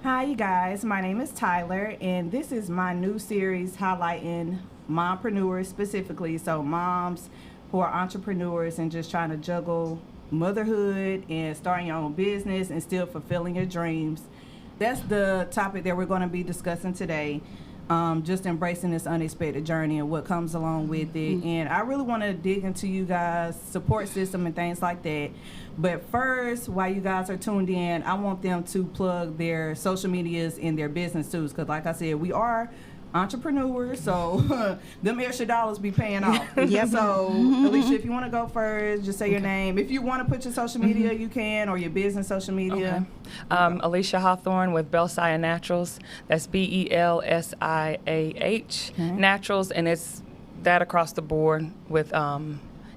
Hi, you guys. My name is Tyler, and this is my new series highlighting mompreneurs specifically. So, moms who are entrepreneurs and just trying to juggle motherhood and starting your own business and still fulfilling your dreams. That's the topic that we're going to be discussing today. Just embracing this unexpected journey and what comes along with it. And I really want to dig into you guys' support system and things like that. But first, while you guys are tuned in, I want them to plug their social medias and their business too. Because like I said, we are entrepreneurs, so them extra dollars be paying off. Yep. So, Alicia, if you want to go first, just say your name. If you want to put your social media, you can, or your business social media. Okay. Alicia Hawthorne with Belsiah Naturals. That's Belsiah Naturals, and it's that across the board with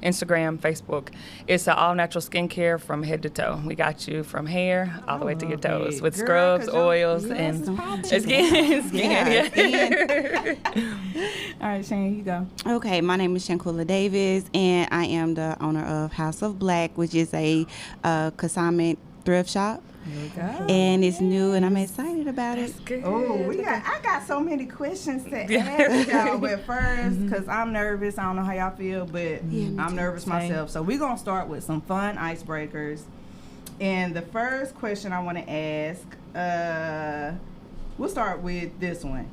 Instagram, Facebook. It's an all-natural skincare from head to toe. We got you from hair all the way to your toes with scrubs, oils, and skin. All right, Shane, you go. Okay, my name is Shankula Davis, and I am the owner of House of Black, which is a consignment thrift shop. There you go. And it's new, and I'm excited about it. Oh, I got so many questions to ask y'all. But first, because I'm nervous, I don't know how y'all feel, but I'm nervous myself. So we're gonna start with some fun icebreakers. And the first question I want to ask, we'll start with this one.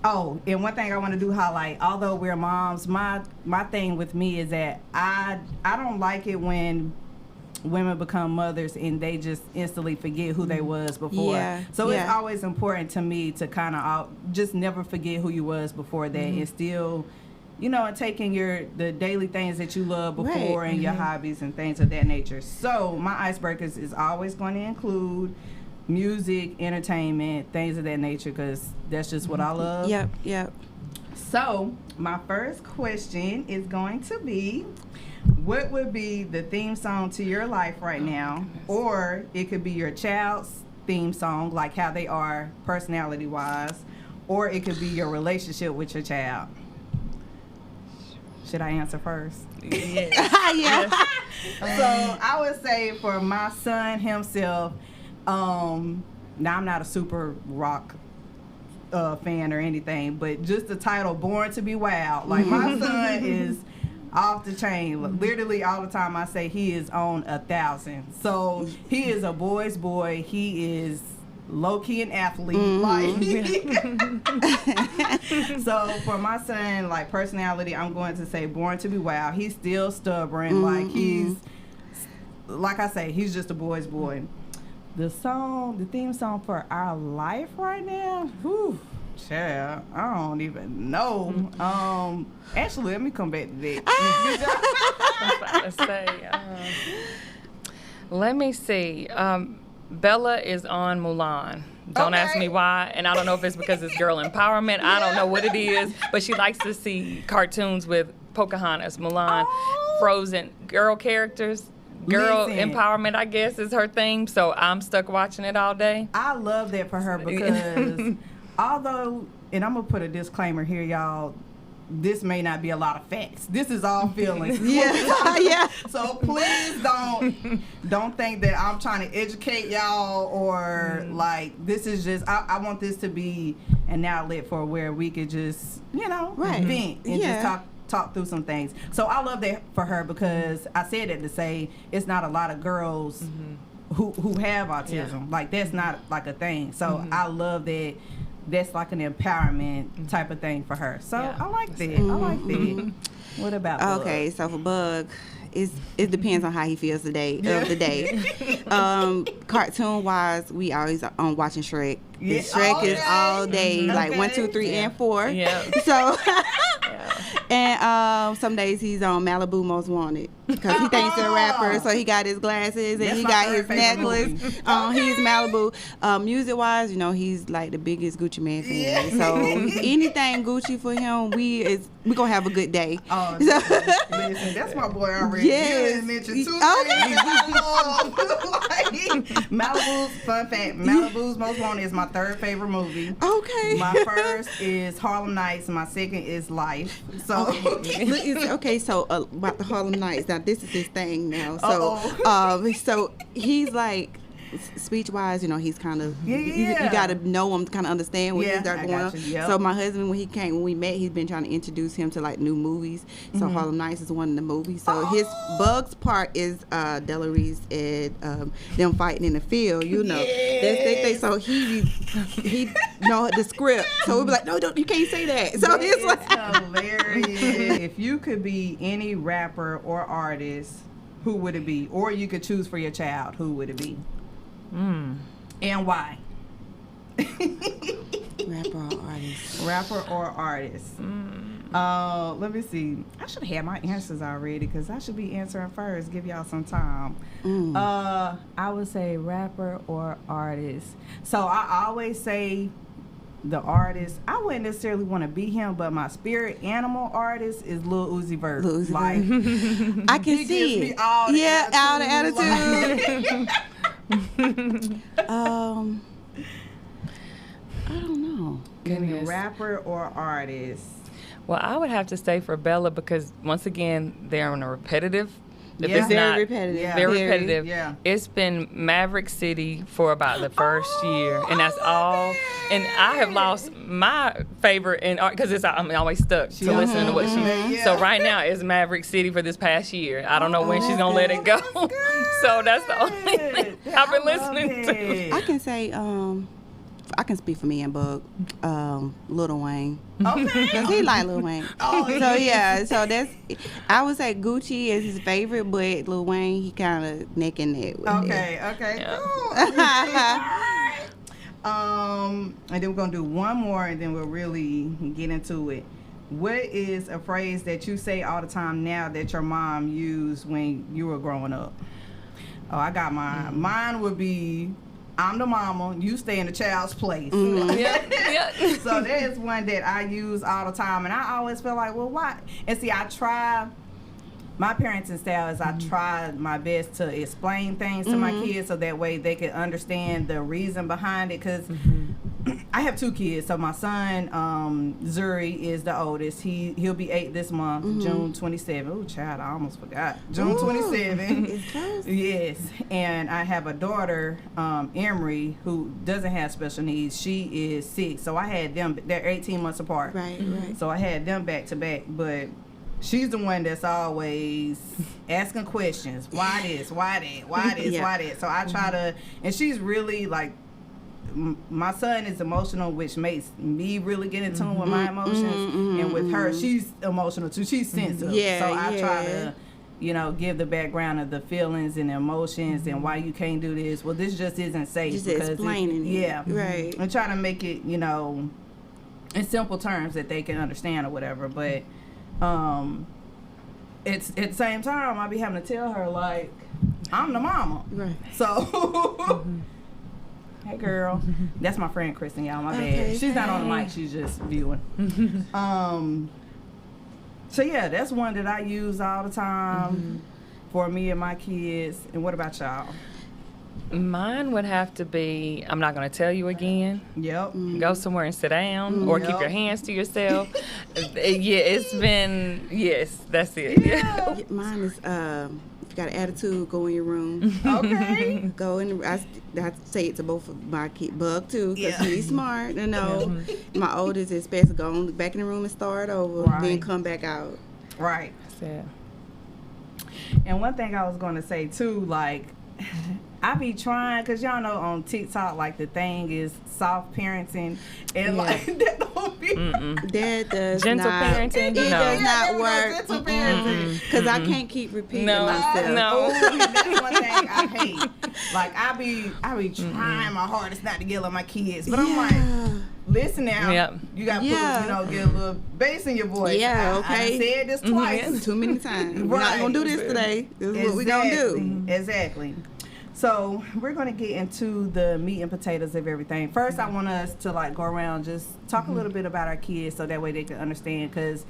Oh, and one thing I want to do highlight, although we're moms, my thing with me is that I don't like it when women become mothers and they just instantly forget who they was before. So it's always important to me to kind of just never forget who you was before that, and still, and taking the daily things that you loved before and your hobbies and things of that nature. So my icebreakers is always going to include music, entertainment, things of that nature, because that's just what I love. Yep. So my first question is going to be, what would be the theme song to your life right now? Or it could be your child's theme song, like how they are personality-wise, or it could be your relationship with your child. Should I answer first? Yes. So I would say for my son himself, now I'm not a super rock fan or anything, but just the title Born to Be Wild. Like my son is off the chain. Literally all the time I say he is on 1,000. So he is a boy's boy. He is low-key an athlete. So for my son, like personality, I'm going to say Born to Be Wild. He's still stubborn. Like I say, he's just a boy's boy. The theme song for our life right now, whew, child, I don't even know. Actually, let me come back to that. Let me see. Bella is on Mulan. Don't ask me why, and I don't know if it's because it's girl empowerment. I don't know what it is, but she likes to see cartoons with Pocahontas, Mulan, Frozen, girl characters. Girl empowerment, I guess, is her theme, so I'm stuck watching it all day. I love that for her because although, and I'm going to put a disclaimer here, y'all, this may not be a lot of facts. This is all feelings. So please don't think that I'm trying to educate y'all or like this is just, I want this to be an outlet for where we could just, vent and just talk through some things. So I love that for her because I said it to say it's not a lot of girls who have autism. Like that's not like a thing. So I love that that's like an empowerment type of thing for her. So I like that. I like that. What about Bug? Okay, so for Bug, it depends on how he feels of the day. Cartoon wise, we always on watching Shrek. Shrek is all day, like 1, 2, 3, and 4. So and some days he's on Malibu Most Wanted because he thinks he's a rapper, so he got his glasses and he got his necklace. He's Malibu. Music wise, he's like the biggest Gucci Man fan. So anything Gucci for him, we gonna have a good day. Listen, that's my boy already. You didn't mention two things I love. Malibu's, fun fact, Malibu's Most Wanted is my third favorite movie. Okay. My first is Harlem Nights. My second is Life. So so about the Harlem Nights. Now this is his thing now. So so he's like speech wise, you know, he's kind of you got to know him to kind of understand what he's got going on. Yep. So my husband, when we met, he's been trying to introduce him to like new movies. So Harlem Nights is one of the movies. So his Bugs part is Delarice and them fighting in the field. You know, that's they thing. So he know the script. So we be like, no, you can't say that. So it's like hilarious. If you could be any rapper or artist, who would it be? Or you could choose for your child, who would it be? And why? Rapper or artist. Rapper or artist. Let me see. I should have had my answers already because I should be answering first. Give y'all some time. I would say rapper or artist. So I always say the artist. I wouldn't necessarily want to be him, but my spirit animal artist is Lil Uzi Vert. Like, I can see it. All the attitude. I don't know. Goodness. Rapper or artist? Well, I would have to say for Bella because once again they're on a repetitive. Very repetitive. Very repetitive. Yeah. It's been Maverick City for about the first year, and that's all. And I have lost my favorite in art because I'm always stuck to listening to what she. So right now it's Maverick City for this past year. I don't know when she's gonna let it go. So that's the only thing I've been listening to. I can say, I can speak for me and Bug, Lil Wayne. Okay. Because he like Lil Wayne. So that's, I would say Gucci is his favorite, but Lil Wayne, he kind of neck and neck with it. Okay. Yeah. And then we're gonna do one more, and then we'll really get into it. What is a phrase that you say all the time now that your mom used when you were growing up? Oh, I got mine. Mine would be, I'm the mama, you stay in the child's place. So that is one that I use all the time, and I always feel like, well, why? And see, my parenting style is I try my best to explain things to my kids so that way they can understand the reason behind it. Because I have 2 kids. So my son, Zuri, is the oldest. He'll be 8 this month, June 27. Oh, child, I almost forgot. June 27. It's close. Yes. And I have a daughter, Emery, who doesn't have special needs. She is 6. So I had them, they're 18 months apart. Right. So I had them back to back. But she's the one that's always asking questions. Why this? Why that? Why this? Why that? So I try to, and she's really like, my son is emotional, which makes me really get in tune with my emotions. And with her, she's emotional too. She's sensitive. So I try to, give the background of the feelings and emotions and why you can't do this. Well, this just isn't safe. Just because explaining it. Yeah. Right. And try to make it, in simple terms that they can understand or whatever. But it's at the same time I be having to tell her like I'm the mama. Right. So hey girl. That's my friend Kristen, y'all, my bad. She's not on the mic, she's just viewing. So yeah, that's one that I use all the time for me and my kids. And what about y'all? Mine would have to be, I'm not going to tell you again. Yep. Go somewhere and sit down or keep your hands to yourself. It's been, that's it. Yeah. Mine is, if you got an attitude, go in your room. Okay. Go in, I say it to both of my kids, Bug too, because he's smart, My oldest is best to go back in the room and start over, then come back out. Right. That's it. And one thing I was going to say too, like, I be trying, because y'all know on TikTok, like, the thing is soft parenting. And, like, that don't be That does gentle not. parenting? It does not work. Gentle parenting. Because I can't keep repeating myself. No. That's one thing I hate. Like, I be trying my hardest not to yell at my kids. But I'm like, listen now. You got to get a little bass in your voice. Yeah, okay. I said this twice. Too many times. We're not going to do this today. This is what we're going to do. Exactly. So we're going to get into the meat and potatoes of everything. First, I want us to like go around, just talk a little bit about our kids so that way they can understand, because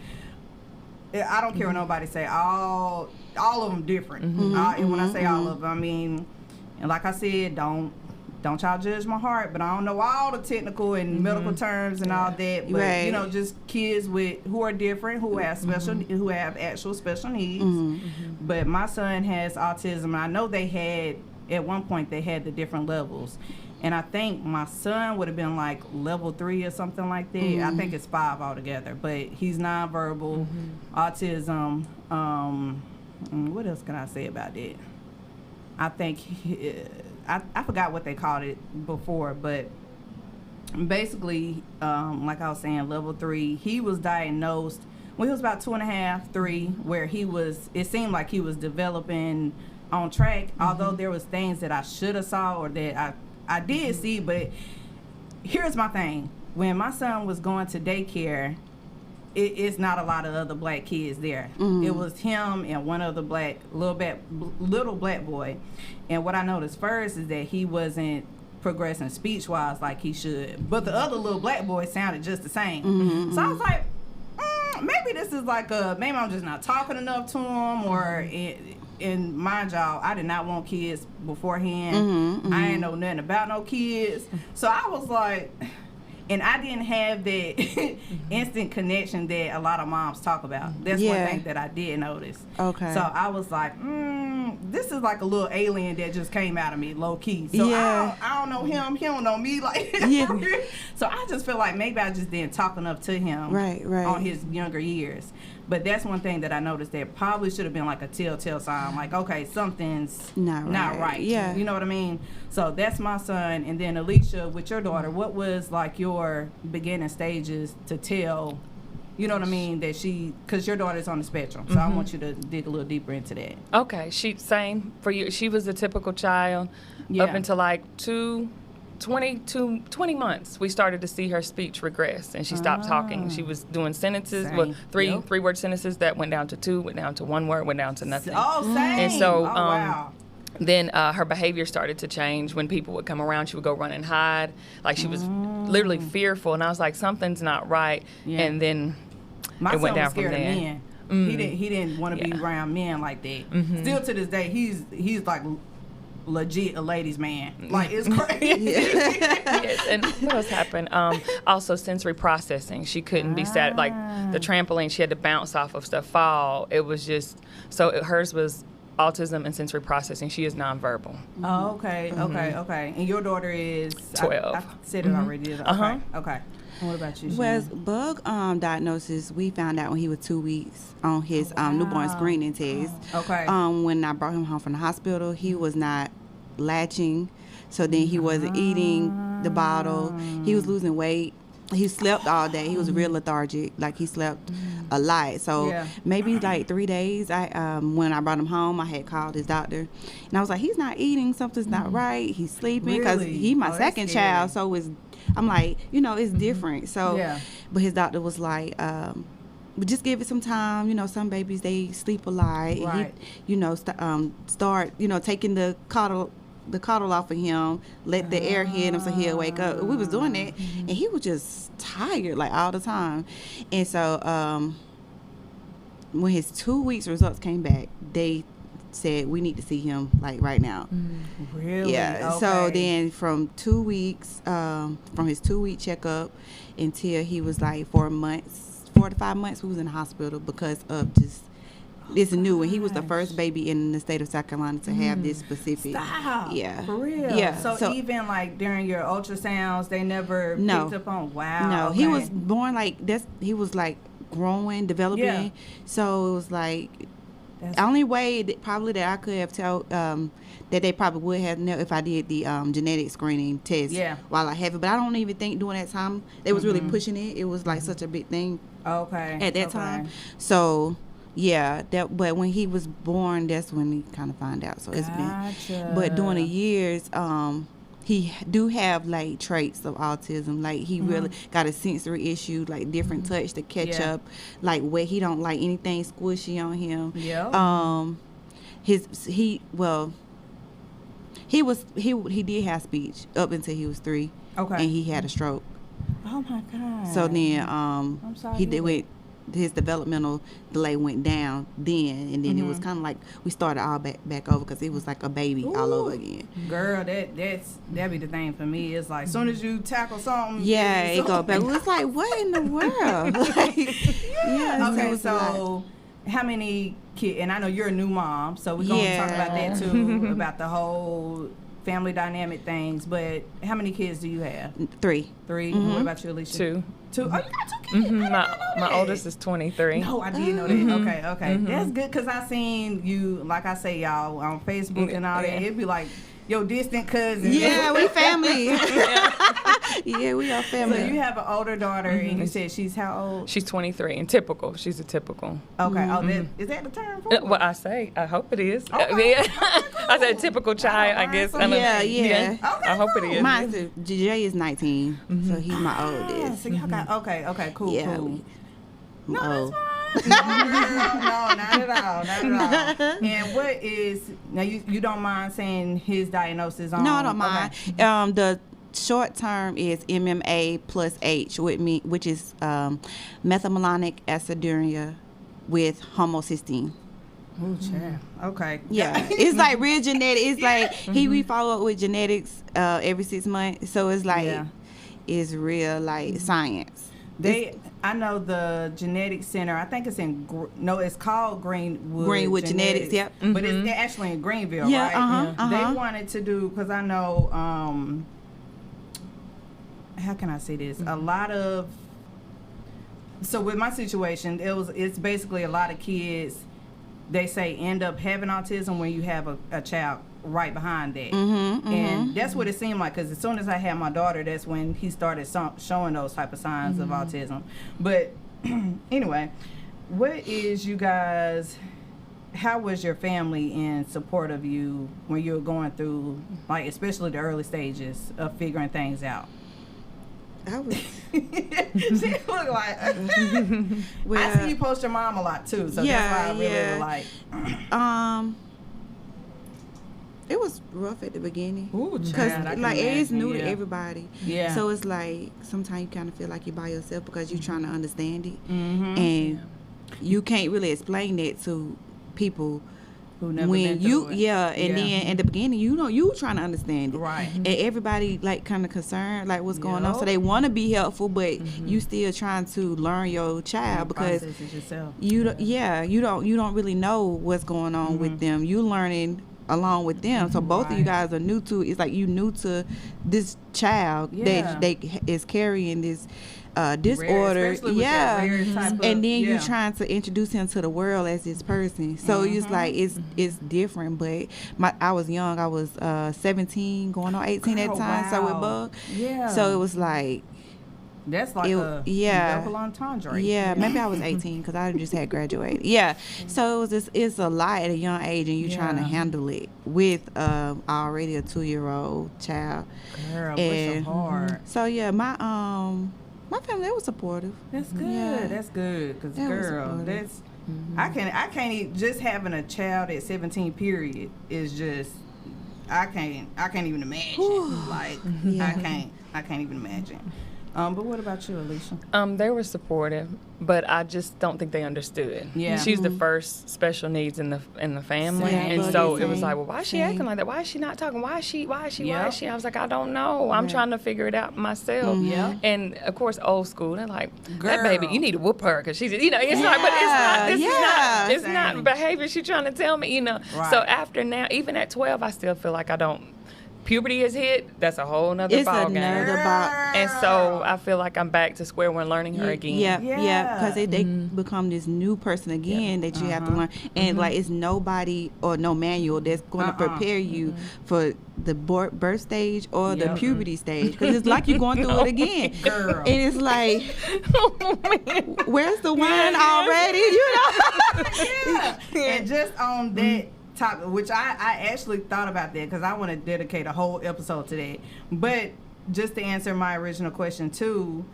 I don't care what nobody say. All of them different. And when I say all of them, I mean, and like I said, don't don't y'all judge my heart, but I don't know all the technical and medical terms and all that. But you know, just kids who are different, who have who have actual special needs. But my son has autism, and I know at one point they had the different levels. And I think my son would have been like level 3 or something like that. I think it's 5 altogether. But he's nonverbal, autism. What else can I say about that? I think I forgot what they called it before, but basically, like I was saying, level 3. He was diagnosed when he was about 2.5, 3, where it seemed like he was developing on track, although there was things that I should have saw or that I did see. But here's my thing. When my son was going to daycare, it's not a lot of other black kids there. It was him and one other little black boy. And what I noticed first is that he wasn't progressing speech-wise like he should. But the other little black boy sounded just the same. So I was like, maybe this is like maybe I'm just not talking enough to him, or in my job, I did not want kids beforehand. I ain't know nothing about no kids. So I was like, and I didn't have that instant connection that a lot of moms talk about. That's one thing that I did notice. Okay. So I was like, this is like a little alien that just came out of me, low key. So I don't know him. He don't know me. Like, so I just feel like maybe I just didn't talk enough to him on his younger years. But that's one thing that I noticed that probably should have been like a telltale sign. Like, okay, something's not right. Yeah. You know what I mean? So that's my son. And then Alicia, with your daughter, what was like your beginning stages to tell, you know what I mean, that because your daughter's on the spectrum. So I want you to dig a little deeper into that. Okay. Same for you. She was a typical child up until like 20 months, we started to see her speech regress, and she stopped talking. She was doing sentences, three-word sentences that went down to 2, went down to 1 word, went down to nothing. Oh, same. And so, then her behavior started to change. When people would come around, she would go run and hide. Like, she was literally fearful, and I was like, something's not right. And then it went down from there. Of men. He didn't want to be around men like that. Still to this day, he's like legit a ladies' man. Like, it's crazy. Yes. And what else happened? Also sensory processing. She couldn't be sat, like the trampoline, she had to bounce off of stuff, fall. It was just, hers was autism and sensory processing. She is nonverbal. Oh, okay. And your daughter is 12. I said it already. Okay. And what about you? Well, bug diagnosis, we found out when he was 2 weeks on his newborn screening test. Okay. When I brought him home from the hospital, he was not latching, so then he wasn't eating the bottle. He was losing weight. He slept all day. He was real lethargic. Like, he slept a lot. So maybe like 3 days, when I brought him home, I had called his doctor, and I was like, he's not eating. Something's not right. He's sleeping, because he's my second child. So I'm like, it's different. So, but his doctor was like, but just give it some time. Some babies, they sleep a lot. Right. Start, taking the coddle off of him, let the air hit him so he'll wake up. We was doing it, and he was just tired, like, all the time. And so when his 2 weeks results came back, they said, we need to see him, like, right now. Really? Yeah. Okay. So then from 2 weeks, from his 2-week checkup until he was like 4 to 5 months, we was in the hospital because of just this new, and he was the first baby in the state of South Carolina to have this specific. Stop. Yeah. For real? Yeah. So even like during your ultrasounds, they never picked up on, wow. No, okay. he was born like this. He was like growing, developing. Yeah. So it was like, the only way probably that I could have told that they probably would have known if I did the genetic screening test while I have it. But I don't even think during that time they was really pushing it. It was like such a big thing at that time. So but when he was born, that's when he kind of found out. So it's been, but during the years, he do have like traits of autism. Like, he really got a sensory issue, like different touch to catch up, like where he don't like anything squishy on him. He did have speech up until he was 3. Okay. And he had a stroke. Oh my God. So then I'm sorry. he went his developmental delay went down then, and then it was kind of like we started all back over because it was like a baby all over again. Girl, that'd be the thing for me. It's like as soon as you tackle something, it go back. It was like, what in the world? Okay, so how many kids? And I know you're a new mom, so we're gonna talk about that too, about the whole family dynamic things. But how many kids do you have? 3. What about you, Alicia? 2. 2. Oh, you got 2 kids. My oldest is 23. No, I didn't know that. Okay. That's good because I seen you, like I say, y'all on Facebook and all that. It'd be like your distant cousin. Yeah, we family. Yeah, we are family. So you have an older daughter, and you said she's how old? She's 23 and typical. She's a typical. Okay. Is that the term for it? Well, I hope it is. Okay. I said typical child, I guess. Yeah. Okay, I hope it is. Mine, Jay is 19, so he's my oldest. So y'all got, okay, cool, Yeah, cool. I'm old. No, not at all. And what is, now you don't mind saying his diagnosis on? No, I don't mind. Okay. The short term is MMA plus H which is methylmalonic aciduria with homocysteine. Oh, child. Okay. Yeah, it's like real genetic. It's like we follow up with genetics every 6 months, so it's like it's real like science. I know the genetic center. I think it's it's called Greenwood Genetics. Yep. But it's actually in Greenville, right? They wanted to do, because I know, how can I say this? A lot of, so with my situation, it's basically a lot of kids, they say end up having autism when you have a child right behind that. And that's what it seemed like, because as soon as I had my daughter, that's when he started showing those type of signs of autism. But anyway, what is you guys, how was your family in support of you when you were going through, like, especially the early stages of figuring things out? I was. She looked like. Well, I see you post your mom a lot too, so that's why I really like. It was rough at the beginning. Ooh, because like it's new to everybody. Yeah. So it's like sometimes you kind of feel like you're by yourself because you're trying to understand it, and you can't really explain that to people. Who never been through it. And then at the beginning, you trying to understand it, right? And everybody like kind of concerned, like what's going on, so they want to be helpful, but you still trying to learn your child because you don't really know what's going on with them. You learning along with them, so both of you guys are new to. It's like you new to this child that they is carrying this disorder, and then you trying to introduce him to the world as this person. So it's like it's different. But I was young. I was 17, going on 18 at the time. So with Bug, so it was like. That's like a double entendre. Yeah, maybe I was 18 because I just had graduated. So it's a lot at a young age, and you trying to handle it with already a 2-year-old child. Girl, bless your heart. So my family, they was supportive. That's good. That's good, because girl, that's I can't even, just having a child at 17 period is just I can't even imagine. Like I can't even imagine. But what about you, Alicia? They were supportive, but I just don't think they understood. Yeah. She's the first special needs in the family, and so it was like, well, why is she acting like that? Why is she not talking? Why is she? I was like, I don't know. I'm trying to figure it out myself. And of course, old school. They're like, that baby, you need to whoop her because she's, it's like, but it's not. This is not. It's not behavior she's trying to tell me. So after now, even at 12, I still feel like I don't. Puberty is hit, that's a whole nother ball game. And so I feel like I'm back to square one, learning her again. Because they become this new person again that you have to learn. And like it's nobody or no manual that's going to prepare you for the birth stage or the puberty stage. Because it's like you're going through it again. Girl. And it's like, where's the wine already? And just on that topic, which I actually thought about that because I want to dedicate a whole episode to that. But just to answer my original question too,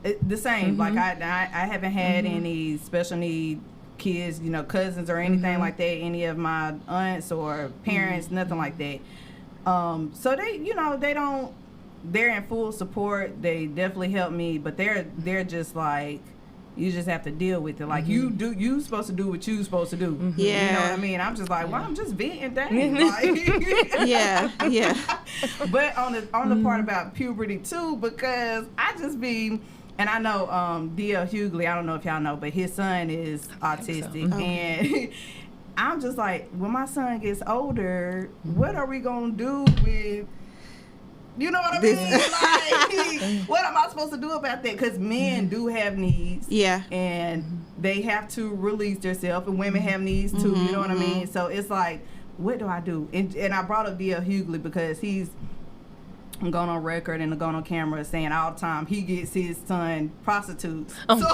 the same. Like I haven't had any special need kids, cousins or anything like that. Any of my aunts or parents, nothing like that. So they're in full support. They definitely help me, but they're just like, you just have to deal with it. Like you supposed to do what you supposed to do. Yeah. You know what I mean? I'm just like, well, I'm just venting, dang. Like, yeah. But on the part about puberty too, because I just be, and I know D.L. Hughley, I don't know if y'all know, but his son is autistic, and I'm just like, when my son gets older, what are we gonna do with? You know what I mean? Like, what am I supposed to do about that? Because men do have needs. Yeah. And they have to release themselves, and women have needs too. You know what I mean? So it's like, what do I do? And I brought up D.L. Hughley because he's gone on record and gone on camera saying all the time he gets his son prostitutes. So,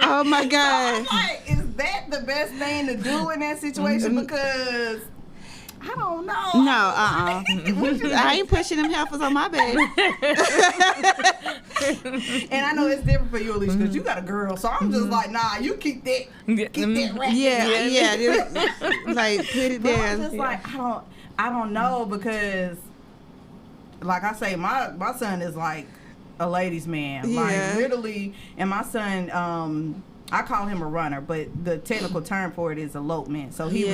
oh my God. So I'm like, is that the best thing to do in that situation? Because I don't know. No, I ain't pushing them heifers on my bed. And I know it's different for you, Alicia, because you got a girl. So I'm just like, nah, you keep that racket. Yeah. Like, put it But down. I'm just like, I don't know, because like I say, my son is like a ladies' man. Yeah. Like literally, and my son, I call him a runner, but the technical term for it is elopement. So he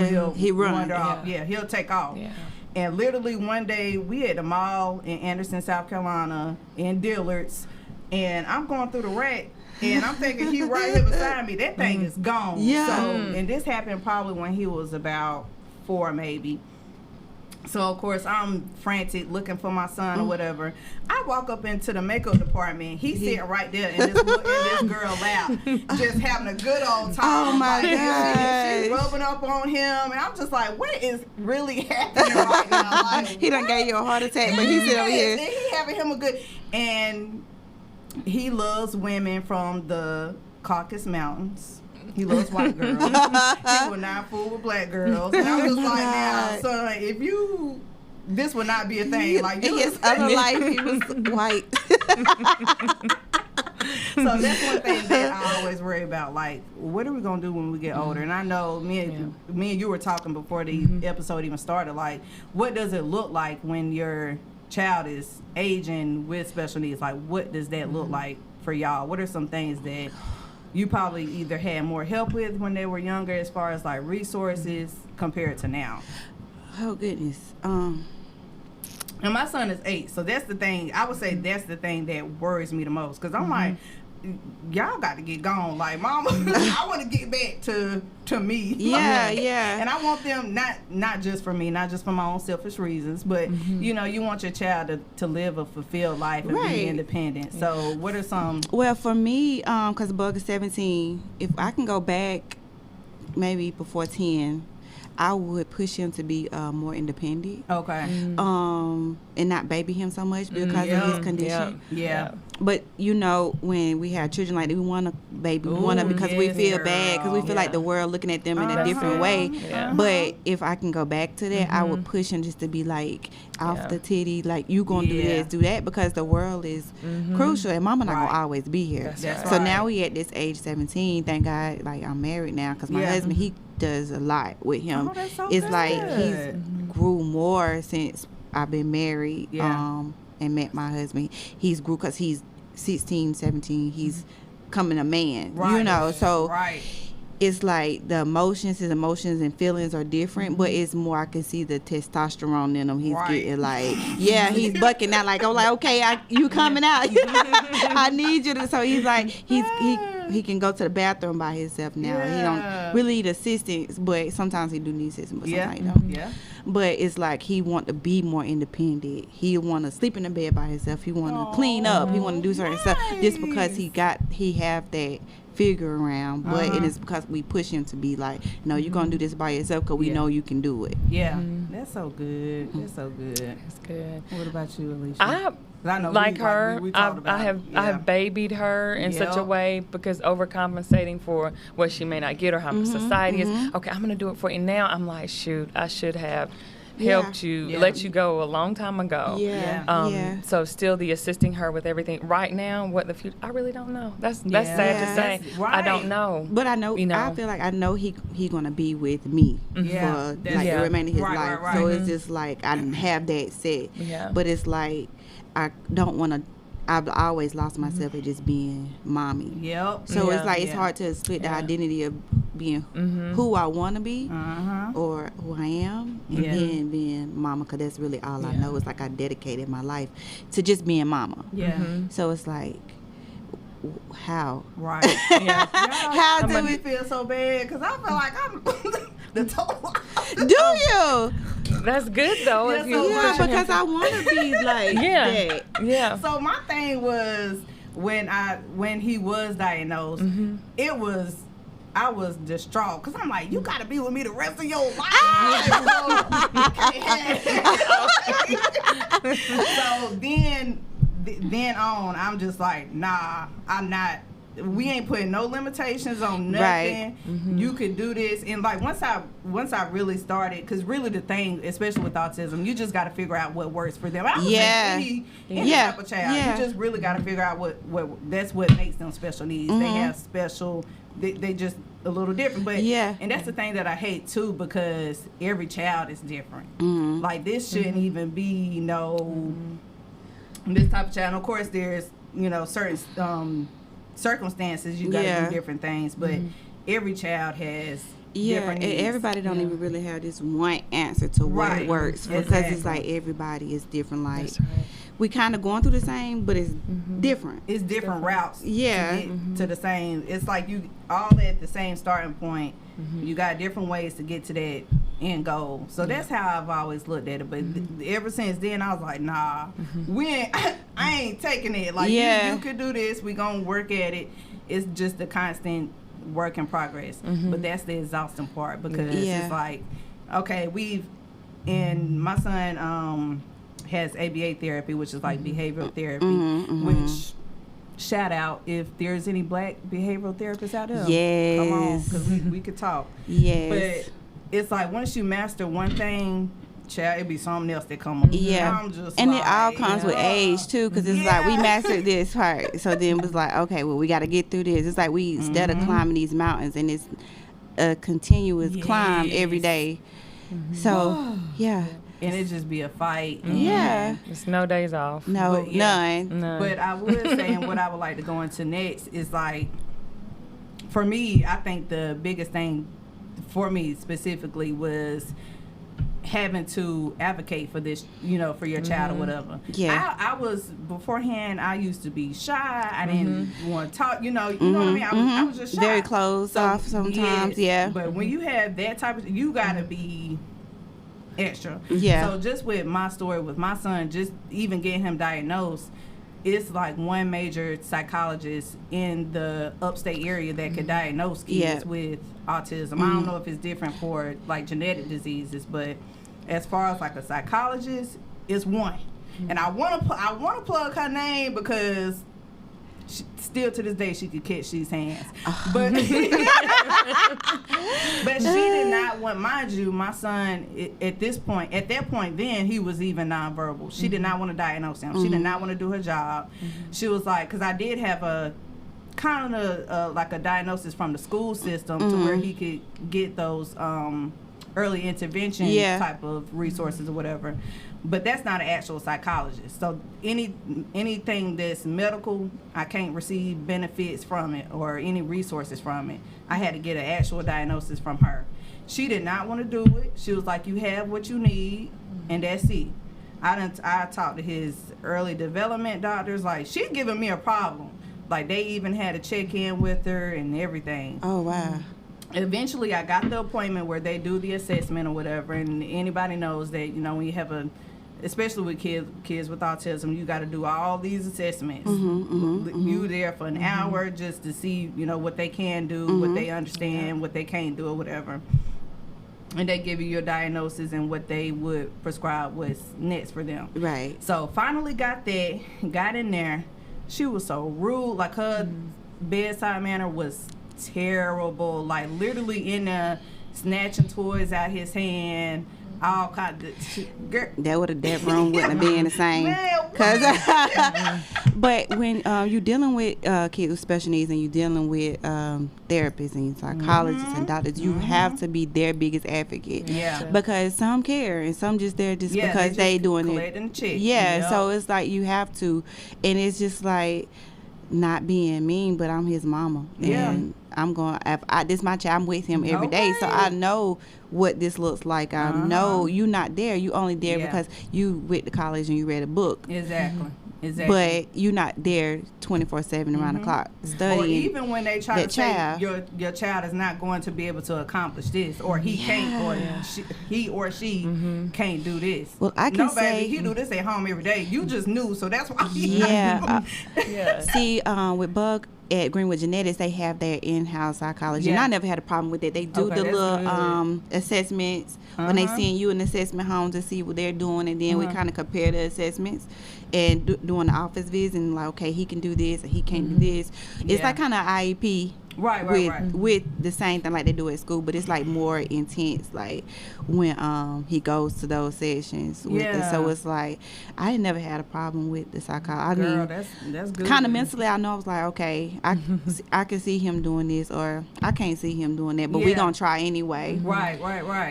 wander off. Yeah, he'll take off. Yeah. And literally one day we at the mall in Anderson, South Carolina, in Dillard's, and I'm going through the rack, and I'm thinking he right here beside me. That thing is gone. Yeah. So, and this happened probably when he was about 4 maybe. So, of course, I'm frantic looking for my son or whatever. I walk up into the makeup department. He's sitting right there in this girl lap, just having a good old time. Oh, my God. She's rubbing up on him. And I'm just like, what is really happening right now? Like, he done gave you a heart attack, but he's over here. And he having him a good... And he loves women from the Caucasus Mountains. He loves white girls. He will not fool with black girls. And I'm just like, now, son, if you, this would not be a thing. Like, in his other life, he was white. So that's one thing that I always worry about. Like, what are we gonna do when we get older? And I know me and you were talking before the episode even started. Like, what does it look like when your child is aging with special needs? Like, what does that look like for y'all? What are some things that you probably either had more help with when they were younger, as far as like resources, compared to now? Oh goodness. And my son is 8, so that's the thing. I would say that's the thing that worries me the most, because I'm like, y'all got to get gone. Like, mama, I want to get back to me. Yeah, like, yeah. And I want them not just for me, not just for my own selfish reasons, but you know, you want your child to live a fulfilled life and be independent. So, what are some? Well, for me, because Bug is 17, if I can go back, maybe before 10. I would push him to be more independent. Okay. And not baby him so much because of his condition. Yeah. But you know, when we have children like that, we want to baby, we want to because we feel bad, because we feel like the world looking at them in a different way. But if I can go back to that, I would push him just to be like off the titty, like you gonna do this, do that, because the world is crucial, and mama not gonna always be here. So now we at this age 17. Thank God, like I'm married now, because my husband, he does a lot with him. It's like he's grew more since I've been married and met my husband. He's grew because he's 16, 17. He's coming a man, you know. So it's like his emotions and feelings are different, but it's more, I can see the testosterone in him. He's getting like, he's bucking out. Like, I'm like, okay, you coming out. I need you to. So he's like, he can go to the bathroom by himself now. He don't really need assistance, but sometimes he do need assistance, but sometimes he don't. But it's like he want to be more independent. He want to sleep in the bed by himself. He want to clean up. He want to do certain stuff just because he have that figure around. But it is because we push him to be like, no, you're gonna do this by yourself because we know you can do it. That's so good. That's so good. That's good. What about you, Alicia? I know like her. I have babied her in such a way, because overcompensating for what she may not get or how society is. Okay, I'm gonna do it for you now. I'm like, shoot, I should have helped you, let you go a long time ago. So still the assisting her with everything. Right now, what the future, I really don't know. That's sad to say. I don't know. But I know, I feel like I know he gonna be with me for like the remainder of his life. So it's just like I have that set. But it's like I don't want to I've always lost myself at just being mommy. Yep. So it's like it's hard to split the identity of being who I want to be or who I am, and then being mama, because that's really all I know. It's like I dedicated my life to just being mama. Yeah. So it's like, how? Right. Yeah. How do we feel so bad? Because I feel like I'm the total. Do you? That's good though. Yeah, if you Because I want to be like that. Yeah. So my thing was when he was diagnosed, I was distraught because I'm like, you gotta be with me the rest of your life. So then on, I'm just like, nah, I'm not. We ain't putting no limitations on nothing. Right. You could do this, and like once I really started, because really the thing, especially with autism, you just got to figure out what works for them. I was any type of child. You just really got to figure out what that's what makes them special needs. They have special. They just a little different, but and that's the thing that I hate too, because every child is different. Like this shouldn't even be this type of child. And of course, there's certain circumstances you got to do different things, but every child has different needs. And everybody don't even really have this one answer to what works, because it's like everybody is different. Like we kind of going through the same, but it's different. It's different routes. To get to the same. It's like you all at the same starting point. You got different ways to get to that end goal. So that's how I've always looked at it. But ever since then, I was like, nah, I ain't taking it. Like you could do this. We gonna work at it. It's just a constant work in progress. But that's the exhausting part, because it's like, okay, my son has ABA therapy, which is like behavioral therapy, which shout out if there's any black behavioral therapists out there. Yes. Come on, because we could talk. Yes. But it's like once you master one thing, child, it'd be something else that come up. Yeah. I'm just and like, it all comes with age too, because it's like we mastered this part, so then it was like, okay, well, we got to get through this. It's like we instead of climbing these mountains, and it's a continuous climb every day. So and it just be a fight. It's no days off. No, none. But I would say, and what I would like to go into next is like, for me, I think the biggest thing for me specifically was having to advocate for this, for your child or whatever. Yeah. I was, beforehand, I used to be shy. I didn't want to talk, you know what I mean? I was just shy. Very closed off sometimes, But when you have that type of, you got to be extra. So just with my story with my son, just even getting him diagnosed, it's like one major psychologist in the upstate area that could diagnose kids with autism. I don't know if it's different for like genetic diseases, but as far as like a psychologist, it's one. And I want to plug her name because still to this day she could catch these hands. But but she did not want, mind you, my son at that point then, he was even nonverbal. She did not want to diagnose him. She did not want to do her job. She was like, because I did have a kind of like a diagnosis from the school system to where he could get those early intervention type of resources or whatever. But that's not an actual psychologist. So anything that's medical, I can't receive benefits from it or any resources from it. I had to get an actual diagnosis from her. She did not want to do it. She was like, you have what you need, and that's it. I talked to his early development doctors. Like, she's giving me a problem. Like, they even had to check in with her and everything. Oh, wow. Eventually, I got the appointment where they do the assessment or whatever, and anybody knows that, when you have especially with kids with autism, you got to do all these assessments. You there for an hour just to see, what they can do, what they understand, what they can't do or whatever. And they give you your diagnosis and what they would prescribe what's next for them. Right. So finally got in there. She was so rude. Like, her bedside manner was terrible. Like, literally in there snatching toys out his hand. all kinds of girl. That room wouldn't have been the same. But when you're dealing with kids with special needs and you're dealing with therapists and psychologists and doctors, you have to be their biggest advocate. Yeah. Because some care and some just there just because they doing it. Yeah. So it's like you have to, and it's just like not being mean, but I'm his mama. Yeah. And I'm going, this my child, I'm with him every day. So I know what this looks like. I know you not there. You only there because you went to college and you read a book. Exactly. But you're not there 24/7 around the clock studying. Or even when they try to say your child is not going to be able to accomplish this, or he can't, or he or she can't do this. Well, I can say he do this at home every day. You just knew, so that's why. See, with Bug at Greenwood Genetics, they have their in-house psychology, and I never had a problem with it. They do the little assessments when they send you an assessment home to see what they're doing, and then we kind of compare the assessments and doing the office visit, and like, okay, he can do this, or he can't do this. It's like kind of IEP. With the same thing like they do at school, but it's like more intense, like when he goes to those sessions with it. So it's like I never had a problem with the psychology. I mean, that's good. Kind of mentally, I know I was like, okay, I can see him doing this, or I can't see him doing that, but we gonna try anyway. Right.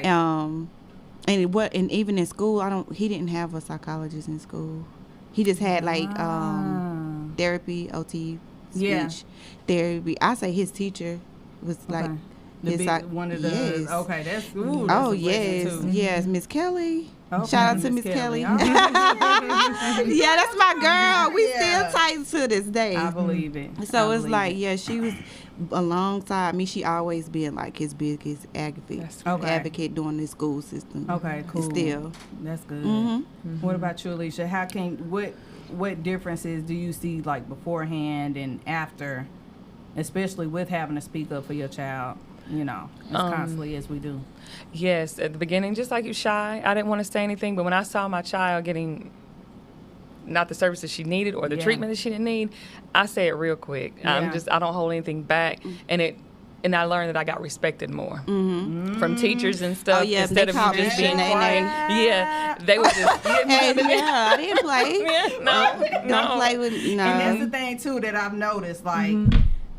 And even in school, he didn't have a psychologist in school. He just had like therapy, OT, speech therapy. I say his teacher was like one of the that's yes, Miss Kelly. Okay, Shout out to Miss Kelly. Yeah, that's my girl. We still tight to this day. I believe it. So it's like, she was alongside me. She always been like his biggest advocate during the school system. Okay, cool. Still, that's good. What about you, Alicia? What differences do you see like beforehand and after, especially with having to speak up for your child? As constantly as we do. Yes, at the beginning, just like you, shy, I didn't want to say anything, but when I saw my child getting not the services she needed or the treatment that she didn't need, I say it real quick. I don't hold anything back, and I learned that I got respected more from teachers and stuff instead of me just being quiet. Yeah, they would just. I didn't play. Don't play with. And that's the thing too that I've noticed, like.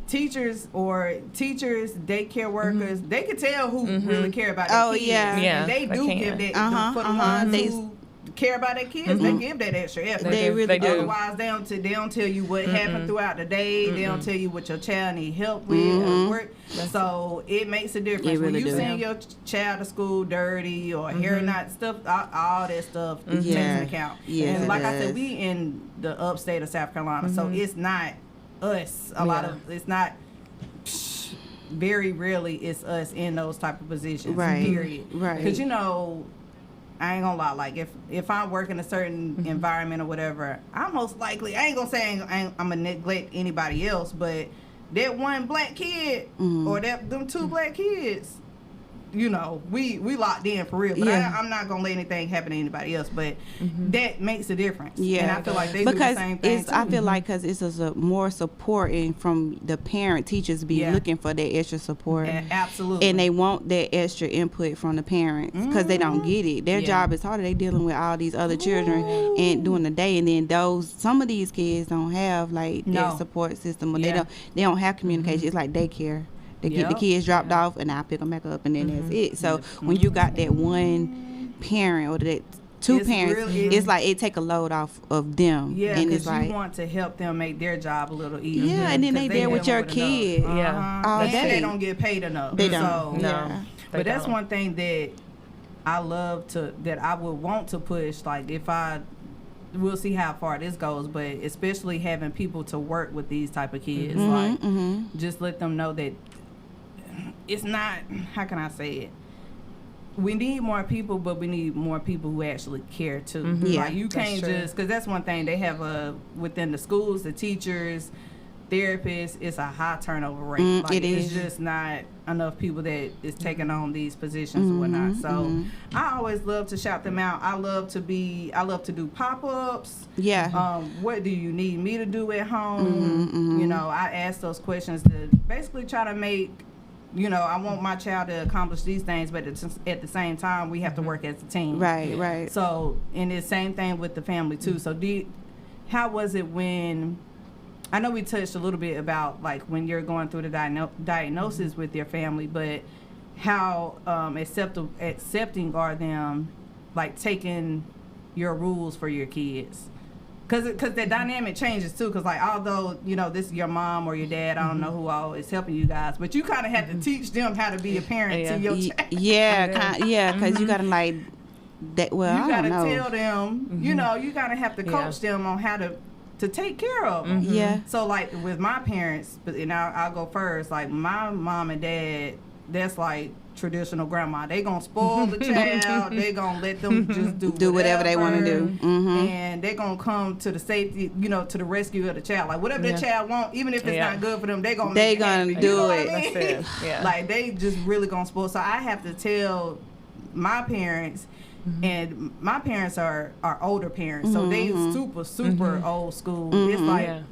Teachers, daycare workers, they can tell who really care about their kids. And they do give that for the ones who care about their kids. They give that extra effort. They really do. Otherwise, they don't tell you what happened throughout the day. They don't tell you what your child need help with or work. So it makes a difference when you send your child to school dirty or hair not stuff. All that stuff takes into account. And like I said, we in the upstate of South Carolina, so it's not us. It's not very rarely it's us in those type of positions. Period. Because I ain't gonna lie, like if I work in a certain environment or whatever, I'm most likely, I ain't gonna say I'm gonna neglect anybody else, but that one black kid or them two black kids, we locked in for real. But I'm not gonna let anything happen to anybody else. But that makes a difference. Yeah, and I feel like they do the same thing. I feel like because it's a more support, and from the parent, teachers be looking for that extra support. Absolutely. And they want that extra input from the parents because they don't get it. Their job is harder. They dealing with all these other children and during the day, and then some of these kids don't have like that support system, or they don't have communication. It's like daycare. They get the kids dropped off, and I pick them back up, and then that's it. So when you got that one parent or that two parents, it's like it take a load off of them. Yeah, and it's like you want to help them make their job a little easier. Yeah, and then they there with your kid. All day. They don't get paid enough. They don't. So, but that's one thing that I would want to push. Like we'll see how far this goes, but especially having people to work with these type of kids, just let them know that it's not, how can I say it? We need more people, but we need more people who actually care too. Like you can't just, because that's one thing they have within the schools, the teachers, therapists, it's a high turnover rate. Like it's just not enough people that is taking on these positions or whatnot. So I always love to shout them out. I love to do pop-ups. What do you need me to do at home? I ask those questions to basically try to make I want my child to accomplish these things, but at the same time, we have to work as a team. Right. So, and the same thing with the family too. So, how was it when? I know we touched a little bit about like when you're going through the diagnosis with your family, but how accepting are them, like taking your rules for your kids? Because the dynamic changes too. Because like although this is your mom or your dad, I don't know who all is helping you guys, but you kind of have to teach them how to be a parent to your child. Because you gotta like that. Well, you I gotta don't know. tell them. You gotta have to coach them on how to take care of them. Yeah. So like with my parents, and I'll go first. Like my mom and dad, that's like traditional grandma. They gonna spoil the child. They gonna let them just do whatever they want to do, and they gonna come to the safety, to the rescue of the child. Like whatever the child want, even if it's not good for them, they gonna do it. That's it. Yeah. Like they just really gonna spoil. So I have to tell my parents. And my parents are older parents, so they super old school. It's like,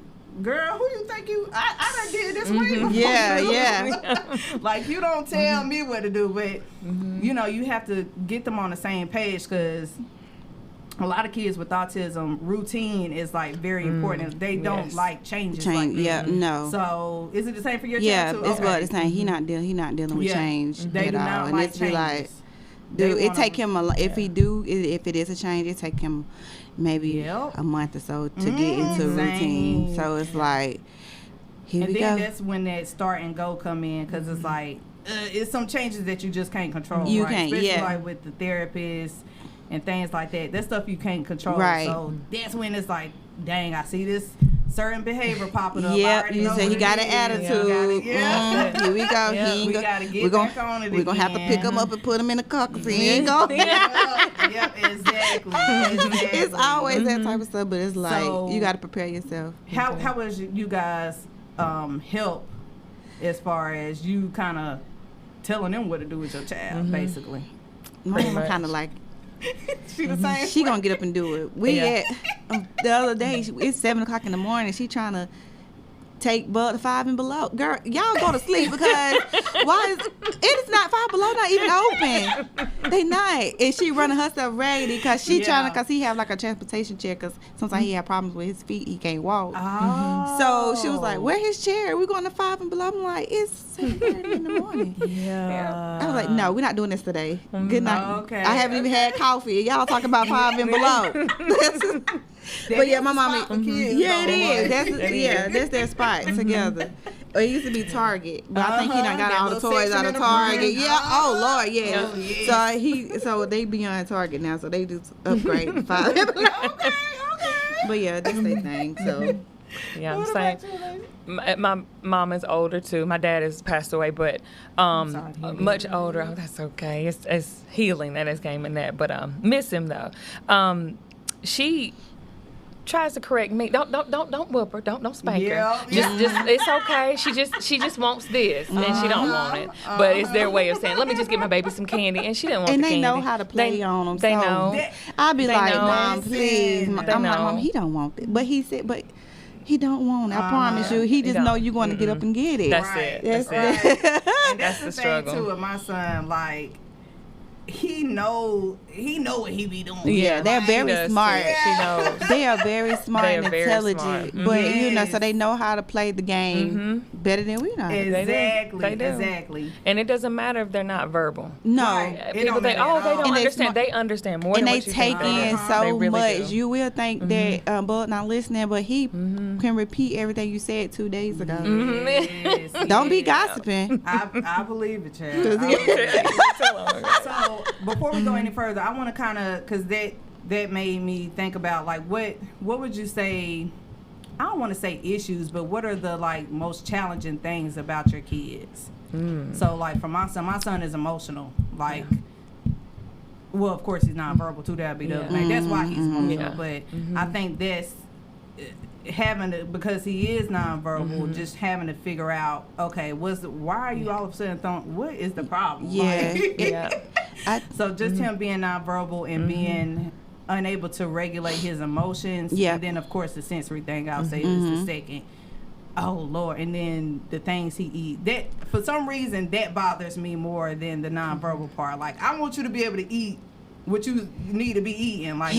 girl, who you think I done did this way? Yeah. Like you don't tell me what to do, but you have to get them on the same page, because a lot of kids with autism, routine is like very important. They don't like changes. Like that. No. So is it the same for your child too? Yeah, it's what it's saying. He not dealing with change They at do all, not and like it's changes. like. It take him if it is a change, it take him maybe a month or so to get into a routine. So it's like, here we go. And then that's when that start and go come in, because it's like it's some changes that you just can't control. You right? can't, especially like with the therapist and things like that. That stuff you can't control. Right. So that's when it's like, dang, I see this certain behavior popping up. Yep, you say he got an attitude. Here we go. We gotta get back on it. We're gonna have to pick him up and put him in the car, because he ain't going. Yep, exactly. It's always that type of stuff, but it's like you got to prepare yourself. How was you guys help as far as you kind of telling them what to do with your child, basically? My mom kind of like. She the same. She gonna get up and do it. The other day, it's 7:00 in the morning. She trying to take Bud to 5 and Below. Girl, y'all go to sleep, because it is not 5 Below, not even open. They not. And she running herself raggedy, because she trying to, because he have like a transportation chair, because sometimes he have problems with his feet, he can't walk. So she was like, where his chair? We going to 5 and Below. I'm like, it's 7:30 in the morning. I was like, no, we're not doing this today. Good night. Okay. I haven't even had coffee. Y'all talking about 5 and Below. But yeah, my mama. Yeah, it is. That's their spot together. It used to be Target, but I think he done got all the toys out of Target. Yeah. Oh Lord, yeah. So they beyond Target now, so they do upgrade to 5. Okay. But yeah, that's their thing. So yeah, I'm saying. My mom is older too. My dad has passed away, but much older. Oh, that's okay. It's healing that has came in that. But miss him though. She tries to correct me. Don't whoop her. Don't spank her. Just it's okay. She just wants this, and she don't want it. But it's their way of saying, let me just get my baby some candy, and she didn't want the candy. And they know how to play on them. They know. I'll be like, Mom, please. I'm like, Mom, he don't want it. But he said, but he don't want it. I promise you. He just know you're going to get up and get it. That's it. That's it. And that's the struggle too with my son. Like, he know what he be doing. Yeah, they're very smart. She knows. They are very smart and intelligent. But so they know how to play the game better than we know. Exactly. And it doesn't matter if they're not verbal. No. Right. People think, they don't understand. They understand more than what you think. And they take in so really much. do. You will think that Bud not listening, but he can repeat everything you said 2 days ago. Don't be gossiping. I believe it, child. So before we go any further, I want to kind of, because that made me think about, like, what would you say, I don't want to say issues, but what are the, like, most challenging things about your kids? So, like, for my son is emotional. Like, well, of course, he's nonverbal too. That'd be the other thing. That's why he's emotional. But I think that's having to, because he is nonverbal, just having to figure out, okay, why are you all of a sudden throwing, what is the problem? So just him being nonverbal and being unable to regulate his emotions, and then of course the sensory thing I'll say is the second. Oh Lord! And then the things he eat, that for some reason that bothers me more than the nonverbal part. Like, I want you to be able to eat what you need to be eating. Like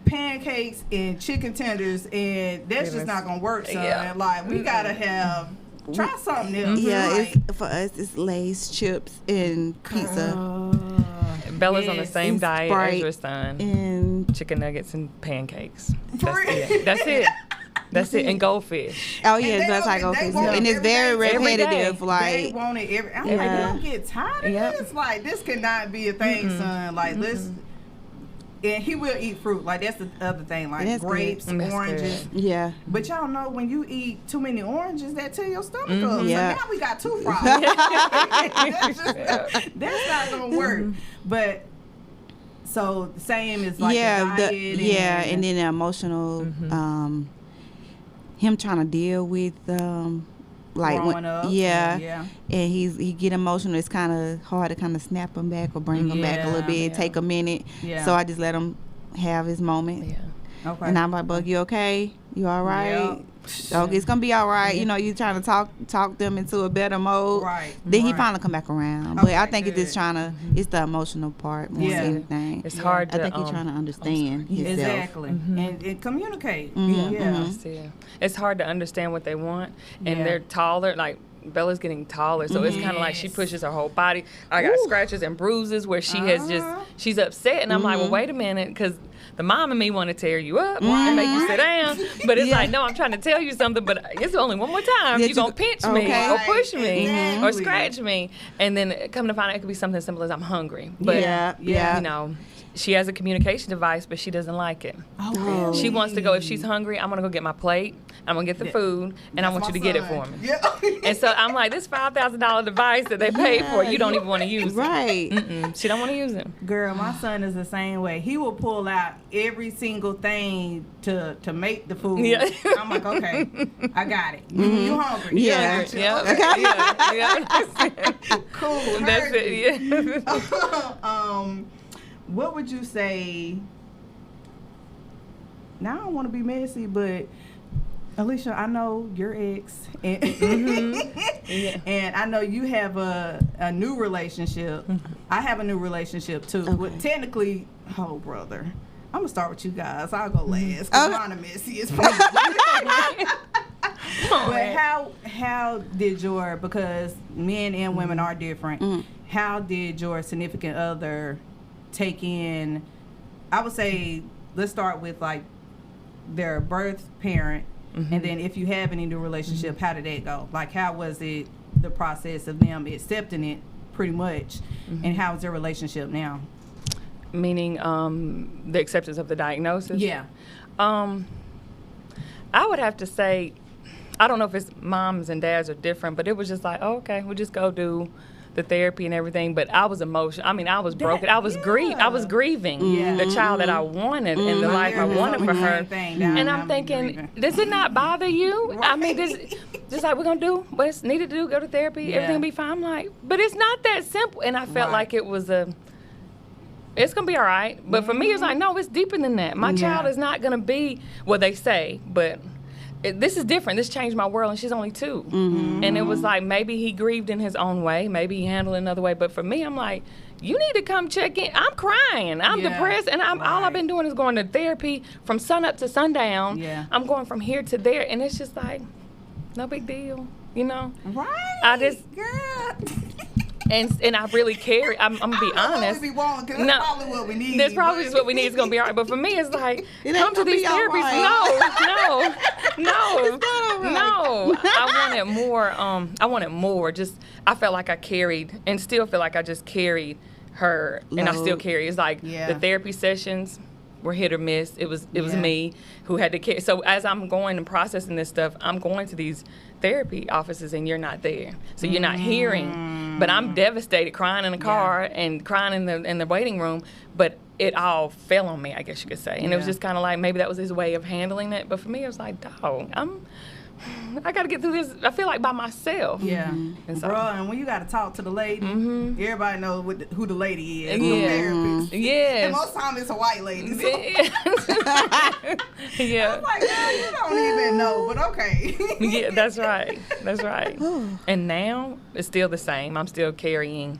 pancakes and chicken tenders, and that's just not gonna work. So like, we gotta have try something else. Yeah, like, for us it's Lay's, chips, and pizza. Bella's on the same diet Sprite as your son. And chicken nuggets and pancakes. That's it. That's it. And goldfish. Oh yeah, that's like goldfish. And it's very repetitive. Like they want it every. I'm like, you don't get tired of this. Like, this cannot be a thing, son. Like, let's. And he will eat fruit. Like, that's the other thing. Like grapes, oranges. Yeah. But y'all know, when you eat too many oranges, that tear your stomach up. Yeah. So now we got two problems. That's not gonna work. But so the same as like the diet. And then the emotional. Him trying to deal with like growing up. And he get emotional. It's kind of hard to kind of snap him back or bring him back a little bit. Take a minute. So I just let him have his moment. Okay. And I'm like, Bug, you okay? You all right? So it's gonna be all right. You know, you trying to talk them into a better mode. Right. Then he finally come back around. But I think it's just trying to. It's the emotional part more than anything. It's hard. I think he's trying to understand himself. Exactly. And communicate. It's hard to understand what they want, and they're taller. Like, Bella's getting taller, so it's kind of like she pushes her whole body. I got scratches and bruises where she has she's upset, and I'm like, well, wait a minute, because the mom and me want to tear you up and make you sit down, but it's like, no, I'm trying to tell you something, but it's only one more time. You're going to pinch me or push me or scratch me, and then come to find out it could be something as simple as I'm hungry. But, you know, she has a communication device, but she doesn't like it. She wants to go, if she's hungry, I'm going to go get my plate, I'm going to get the food, and I want you to get it for me. And so I'm like, this $5,000 device that they paid for, you don't even want to use it. She don't want to use it. Girl, my son is the same way. He will pull out every single thing to make the food. I'm like, okay, I got it. You hungry? Cool. That's it. What would you say? Now, I don't want to be messy, but Alicia, I know your ex, and, and I know you have a new relationship. I have a new relationship too. Well, technically, brother, I'm gonna start with you guys. I'll go last because mine are messy as fuck. But how did your, because men and women are different, how did your significant other take in, I would say, let's start with like their birth parent, and then if you have any new relationship, how did that go? Like, how was it, the process of them accepting it pretty much, and how is their relationship now? Meaning the acceptance of the diagnosis? Yeah. I would have to say, I don't know if it's moms and dads are different, but it was just like, okay, we'll just go do the therapy and everything. But I was emotional. I mean, I was broken. I was grieving the child that I wanted and the life I wanted for her. And I'm thinking, does it not bother you? I mean, just like we're gonna do what's needed to do, go to therapy, everything will be fine. I'm like, but it's not that simple. And I felt like it was it's gonna be all right. But for me, it's like, no, it's deeper than that. My child is not gonna be what they say, but this is different. This changed my world, and she's only 2. And it was like, maybe he grieved in his own way. Maybe he handled it another way. But for me, I'm like, you need to come check in. I'm crying. I'm depressed. And all I've been doing is going to therapy from sun up to sundown. I'm going from here to there. And it's just like, no big deal, you know? Right. I just, girl. And I really carry. I'm gonna be honest. That's probably what we need. That's probably just what we need. It's gonna be all right. But for me, it's like, come to these therapies. Right. No. I wanted more. Just, I felt like I carried, and still feel like I just carried her, and I still carry. It's like the therapy sessions were hit or miss. It was me who had to carry. So as I'm going and processing this stuff, I'm going to these therapy offices and you're not there, so you're not hearing. But I'm devastated, crying in the car and crying in the waiting room. But it all fell on me, I guess you could say. And it was just kind of like, maybe that was his way of handling it. But for me, it was like, dog, I got to get through this, I feel like, by myself. Yeah. And so, Bro, and when you got to talk to the lady, everybody knows who the lady is. Yeah. And most times it's a white lady. So. Yeah. I'm like, girl, you don't even know, but okay. Yeah, that's right. That's right. And now it's still the same. I'm still carrying.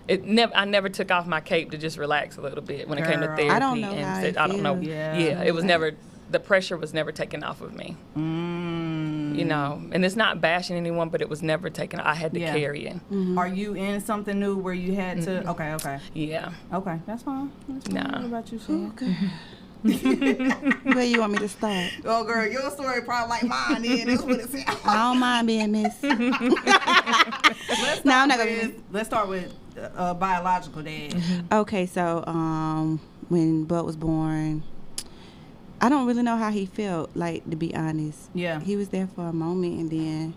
I never took off my cape to just relax a little bit when it came to therapy. I don't know how it I don't know. feels. Yeah, it was never. The pressure was never taken off of me. You know, and it's not bashing anyone, but it was never taken. I had to carry it. Are you in something new where you had to? Okay. Yeah. Okay, that's fine. Nah. What about you, Shan? Okay. Where you want me to start? Oh, girl, your story probably like mine. Then that's what it sounds. I don't mind being missed. Let's start with biological dad. Okay, so when Bud was born, I don't really know how he felt, like, to be honest. Yeah. He was there for a moment, and then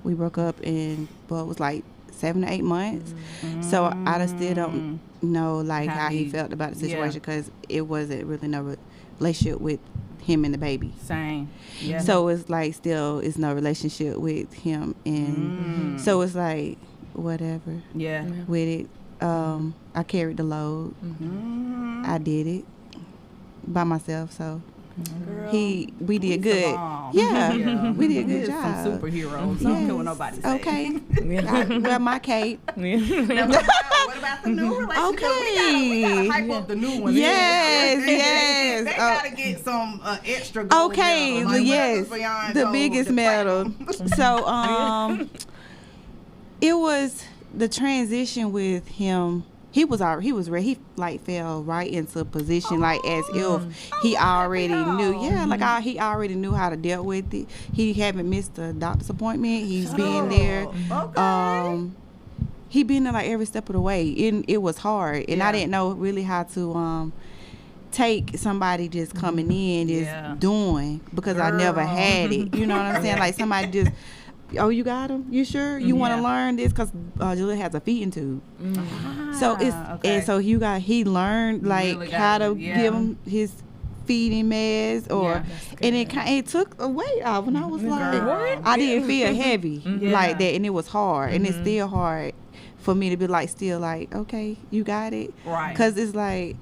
we broke up, and Bud was like 7 to 8 months. So I still don't know, like, how he felt about the situation, because it wasn't really no relationship with him and the baby. Same. Yeah. So it's like still it's no relationship with him, and so it's like whatever. Yeah. With it, I carried the load. I did it by myself, so. Girl, we did good. Yeah, we did a good job. Some superheroes. Don't care what nobody say. Okay. I wear my cape. Now, what about the new relationship? Okay. We gotta hype up the new one. Yes. They gotta get some extra gold Okay, medal. Like, yes. The biggest medal. So it was the transition with him. He was ready. He like fell right into position, like as if he already knew. Yeah, like he already knew how to deal with it. He haven't missed a doctor's appointment. He's been there. Okay. He been there like every step of the way. It was hard, and I didn't know really how to take somebody just coming in, just doing, because I never had it. You know what I'm saying? Like somebody just. Oh, you got him? You sure? You want to learn this? Because Juliet has a feeding tube. So it's and so he learned like really how to give him his feeding meds and it took a weight off, and I was like, what? I didn't feel heavy like that, and it was hard, and it's still hard for me to be like still like, okay, you got it, right? Because it's like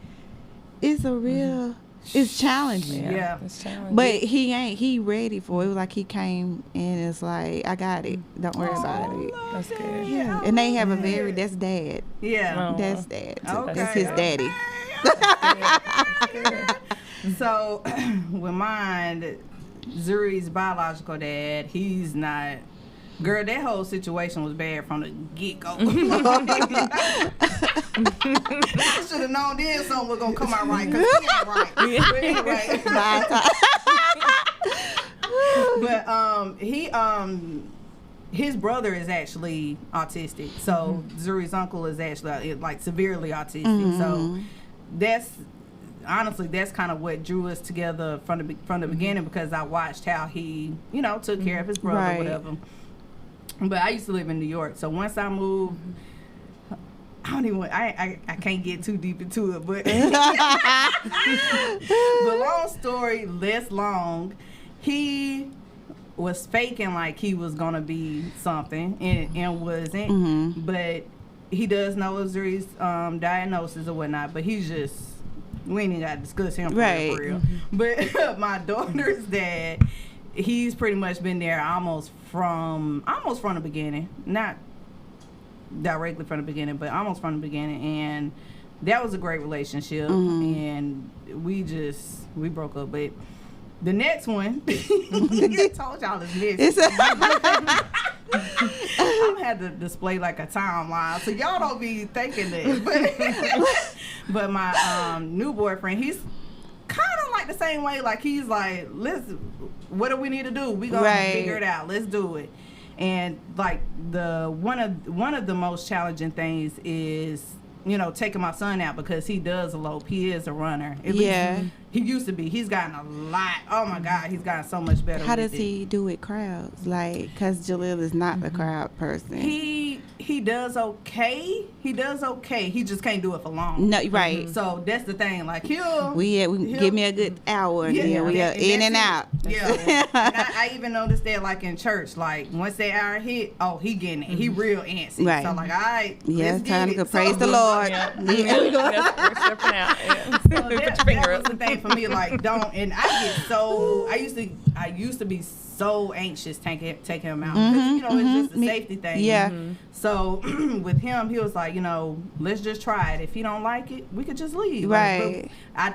it's a real. It's challenging. Yeah. It's challenging. But he ready for it. It was like he came and it's like, I got it. Don't worry about it. That's good. Yeah. And they have that's dad. Yeah. That's dad. Okay. That's his daddy. So with mine, Zuri's biological dad, he's not. Girl, that whole situation was bad from the get-go. I should have known then something was going to come out right, because he ain't right. But anyway. But his brother is actually autistic. So Zuri's uncle is actually like severely autistic. So that's kind of what drew us together from the beginning, because I watched how he, took care of his brother or whatever. But I used to live in New York, so once I moved, I can't get too deep into it, but but long story less long, he was faking like he was gonna be something and wasn't, but he does know Zuri's diagnosis or whatnot, but he's just, we ain't even gotta discuss him for real. But my daughter's dad, he's pretty much been there almost from the beginning, not directly from the beginning, but almost from the beginning, and that was a great relationship. And we broke up, but the next one, I told y'all this. I had to display like a timeline, so y'all don't be thinking that. But my new boyfriend, he's kind of like the same way. Like he's like, what do we need to do? We gonna figure it out. Let's do it. And like one of the most challenging things is, taking my son out, because he does elope. He is a runner. At least he used to be. He's gotten a lot. Oh my God, he's gotten so much better. How does he do with crowds? Like, cause Jalil is not a crowd person. He he does okay. He just can't do it for long. No, right. So that's the thing. Like he'll give me a good hour. Yeah, we are in and out. Yeah. And I even noticed that, like in church, like once that hour hit, he getting it. He real antsy. Right. So like, all right, yeah, time to praise the Lord. Yeah. We're stepping out. Yeah. So that was the thing for me. Like, and I used to be so anxious taking him out because it's just a safety thing. Yeah. So with him, he was like, let's just try it. If he don't like it, we could just leave. Right. Like,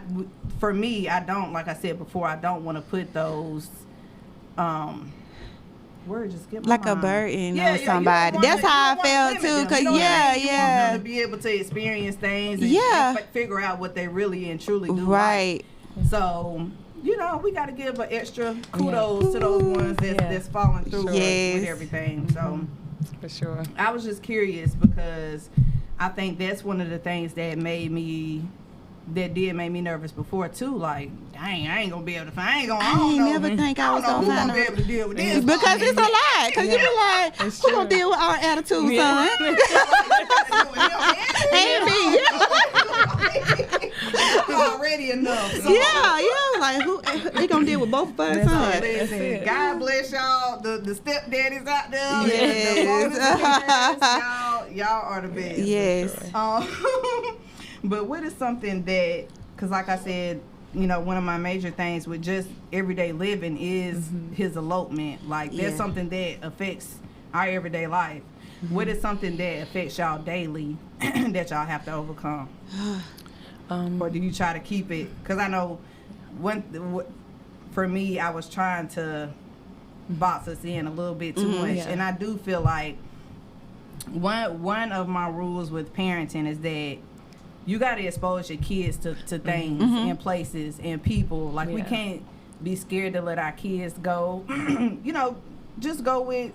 for me, I don't, like I said before, I don't want to put those words just get like a burden on somebody. That's how I felt too. Cause you want them to be able to experience things and figure out what they really and truly do. Right. Like. So. We got to give an extra kudos to those ones that's falling through with everything. So, for sure. I was just curious because I think that's one of the things that did make me nervous before too. Like, dang, I ain't gonna be able to find. I ain't never think I was gonna be able to deal with this because it's a lot. Because you be like, who gonna deal with our attitude, son? Ain't me. Already enough. So. Like who they gonna deal with both of us? Listen, God bless y'all, the stepdaddies out there. Yes. y'all are the best. Yes. But what is something that, because like I said, one of my major things with just everyday living is his elopement. Like that's something that affects our everyday life. What is something that affects y'all daily that y'all have to overcome? Or do you try to keep it? Because I know for me, I was trying to box us in a little bit too much. Yeah. And I do feel like one of my rules with parenting is that you got to expose your kids to things and places and people. Like we can't be scared to let our kids go. Just go with.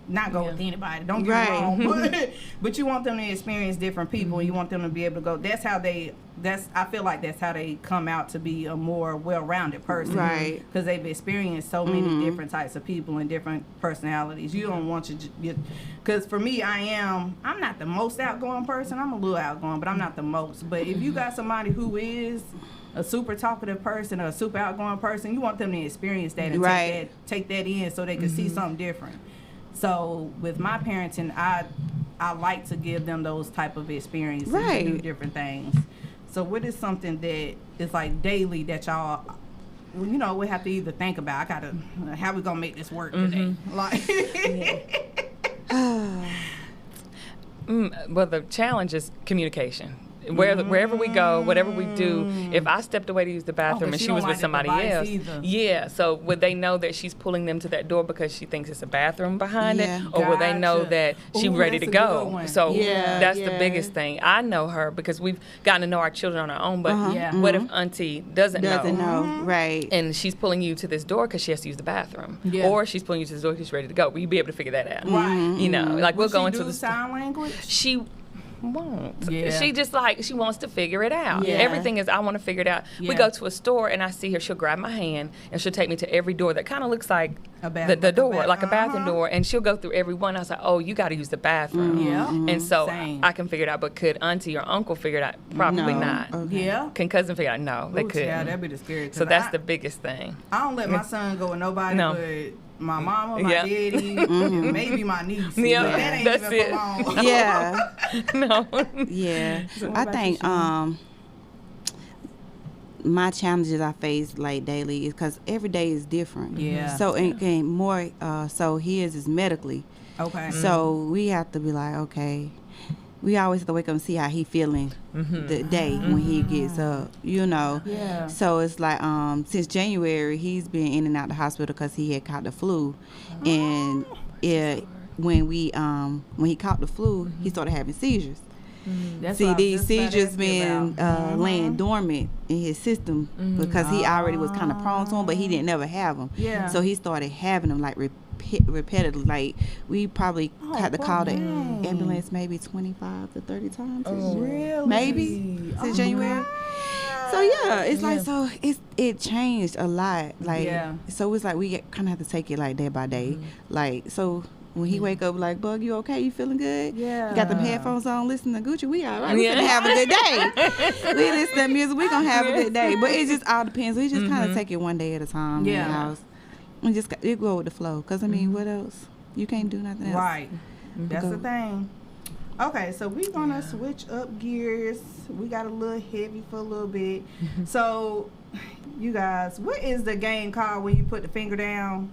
Not go with anybody. Don't get me wrong, but you want them to experience different people. And you want them to be able to go. I feel like that's how they come out to be a more well-rounded person, right? Because they've experienced so many different types of people and different personalities. You don't want to, because for me, I'm not the most outgoing person. I'm a little outgoing, but I'm not the most. But if you got somebody who is a super talkative person or a super outgoing person, you want them to experience that and take that in so they can see something different. So with my parenting, I like to give them those type of experiences to do different things. So what is something that is like daily that y'all, we have to either think about? How we gonna make this work today? Like, well, the challenge is communication. Wherever we go, whatever we do, if I stepped away to use the bathroom and she was with somebody else, so would they know that she's pulling them to that door because she thinks it's a bathroom behind it, or will they know that she's ready to go? So that's the biggest thing. I know her because we've gotten to know our children on our own, but what if Auntie doesn't know, right? And she's pulling you to this door because she has to use the bathroom, or she's pulling you to this door because she's ready to go. Will you be able to figure that out? Right. Like we'll go into the sign language. She won't. She just she wants to figure it out. Everything is I want to figure it out. We go to a store and I see her, she'll grab my hand and she'll take me to every door that kind of looks like the door, like a bathroom door, and she'll go through every one. I was like, oh, you got to use the bathroom. And so I can figure it out, but could Auntie or Uncle figure it out? Probably not. Can cousin figure it out? No, they couldn't. Yeah, that'd be the scary thing. So that's the biggest thing. I don't let my son go with nobody but my mama, my daddy, and maybe my niece. Yeah, that ain't that's even it. for long. No. Yeah. So I think my challenges I face like daily is because every day is different. Yeah. So and more so his is medically. Okay. So we have to be like, okay. We always have to wake up and see how he feeling the day when he gets up, Yeah. So it's like since January he's been in and out the hospital because he had caught the flu, and when he caught the flu, he started having seizures. See, these seizures been laying dormant in his system because he already was kind of prone to them, but he didn't never have them. Yeah. So he started having them like repetitively. Like we probably had to call the ambulance maybe 25 to 30 times. Really? Maybe since January. So it's like it changed a lot. Like so it's like we kind of have to take it like day by day. Like so When he wake up like, Bug, you okay? You feeling good? Yeah. You got them headphones on, listening to Gucci. We all right. We gonna have a good day. We listen to music. We gonna have a good day. But it just all depends. We just kind of take it one day at a time in the house. And just you go with the flow. Because, I mean, what else? You can't do nothing else. Right. That's the thing. Okay, so we're going to switch up gears. We got a little heavy for a little bit. So, you guys, what is the game called when you put the finger down?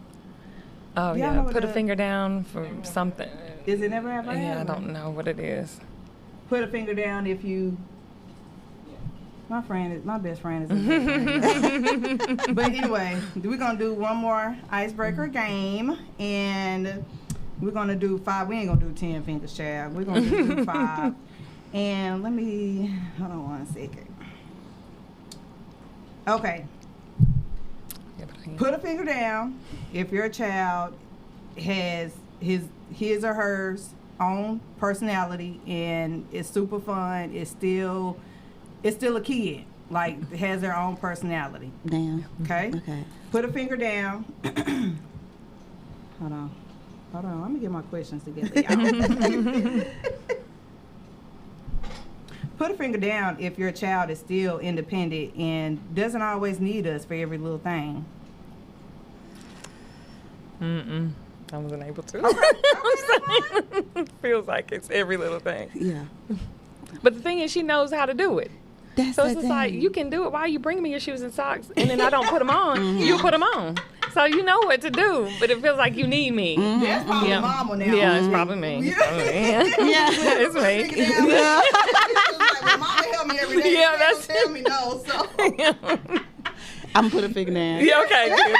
Oh, yeah. Put a finger down for something. Is it never ever? Yeah, I don't know what it is. Put a finger down if you... my best friend is a friend. But anyway, we're going to do one more icebreaker game. And we're going to do 5. We ain't going to do 10 fingers, child. We're going to do 5. And let me... hold on one second. Okay. Put a finger down if your child has his or hers own personality and it's super fun. It's still a kid, like has their own personality. Damn. Okay. Put a finger down. Hold on. Let me get my questions together, y'all. Put a finger down if your child is still independent and doesn't always need us for every little thing. I wasn't able to. Feels like it's every little thing. Yeah. But the thing is, she knows how to do it. That's so it's just like, you can do it. Why are you bringing me your shoes and socks and then I don't put them on? You put them on. So you know what to do, but it feels like you need me. That's probably mama now. Yeah, it's probably me. It's me. Yeah. Like, well, mama help me every day. Yeah, that's tell me no. So. I'm gonna put a finger down. Yeah, okay. Good.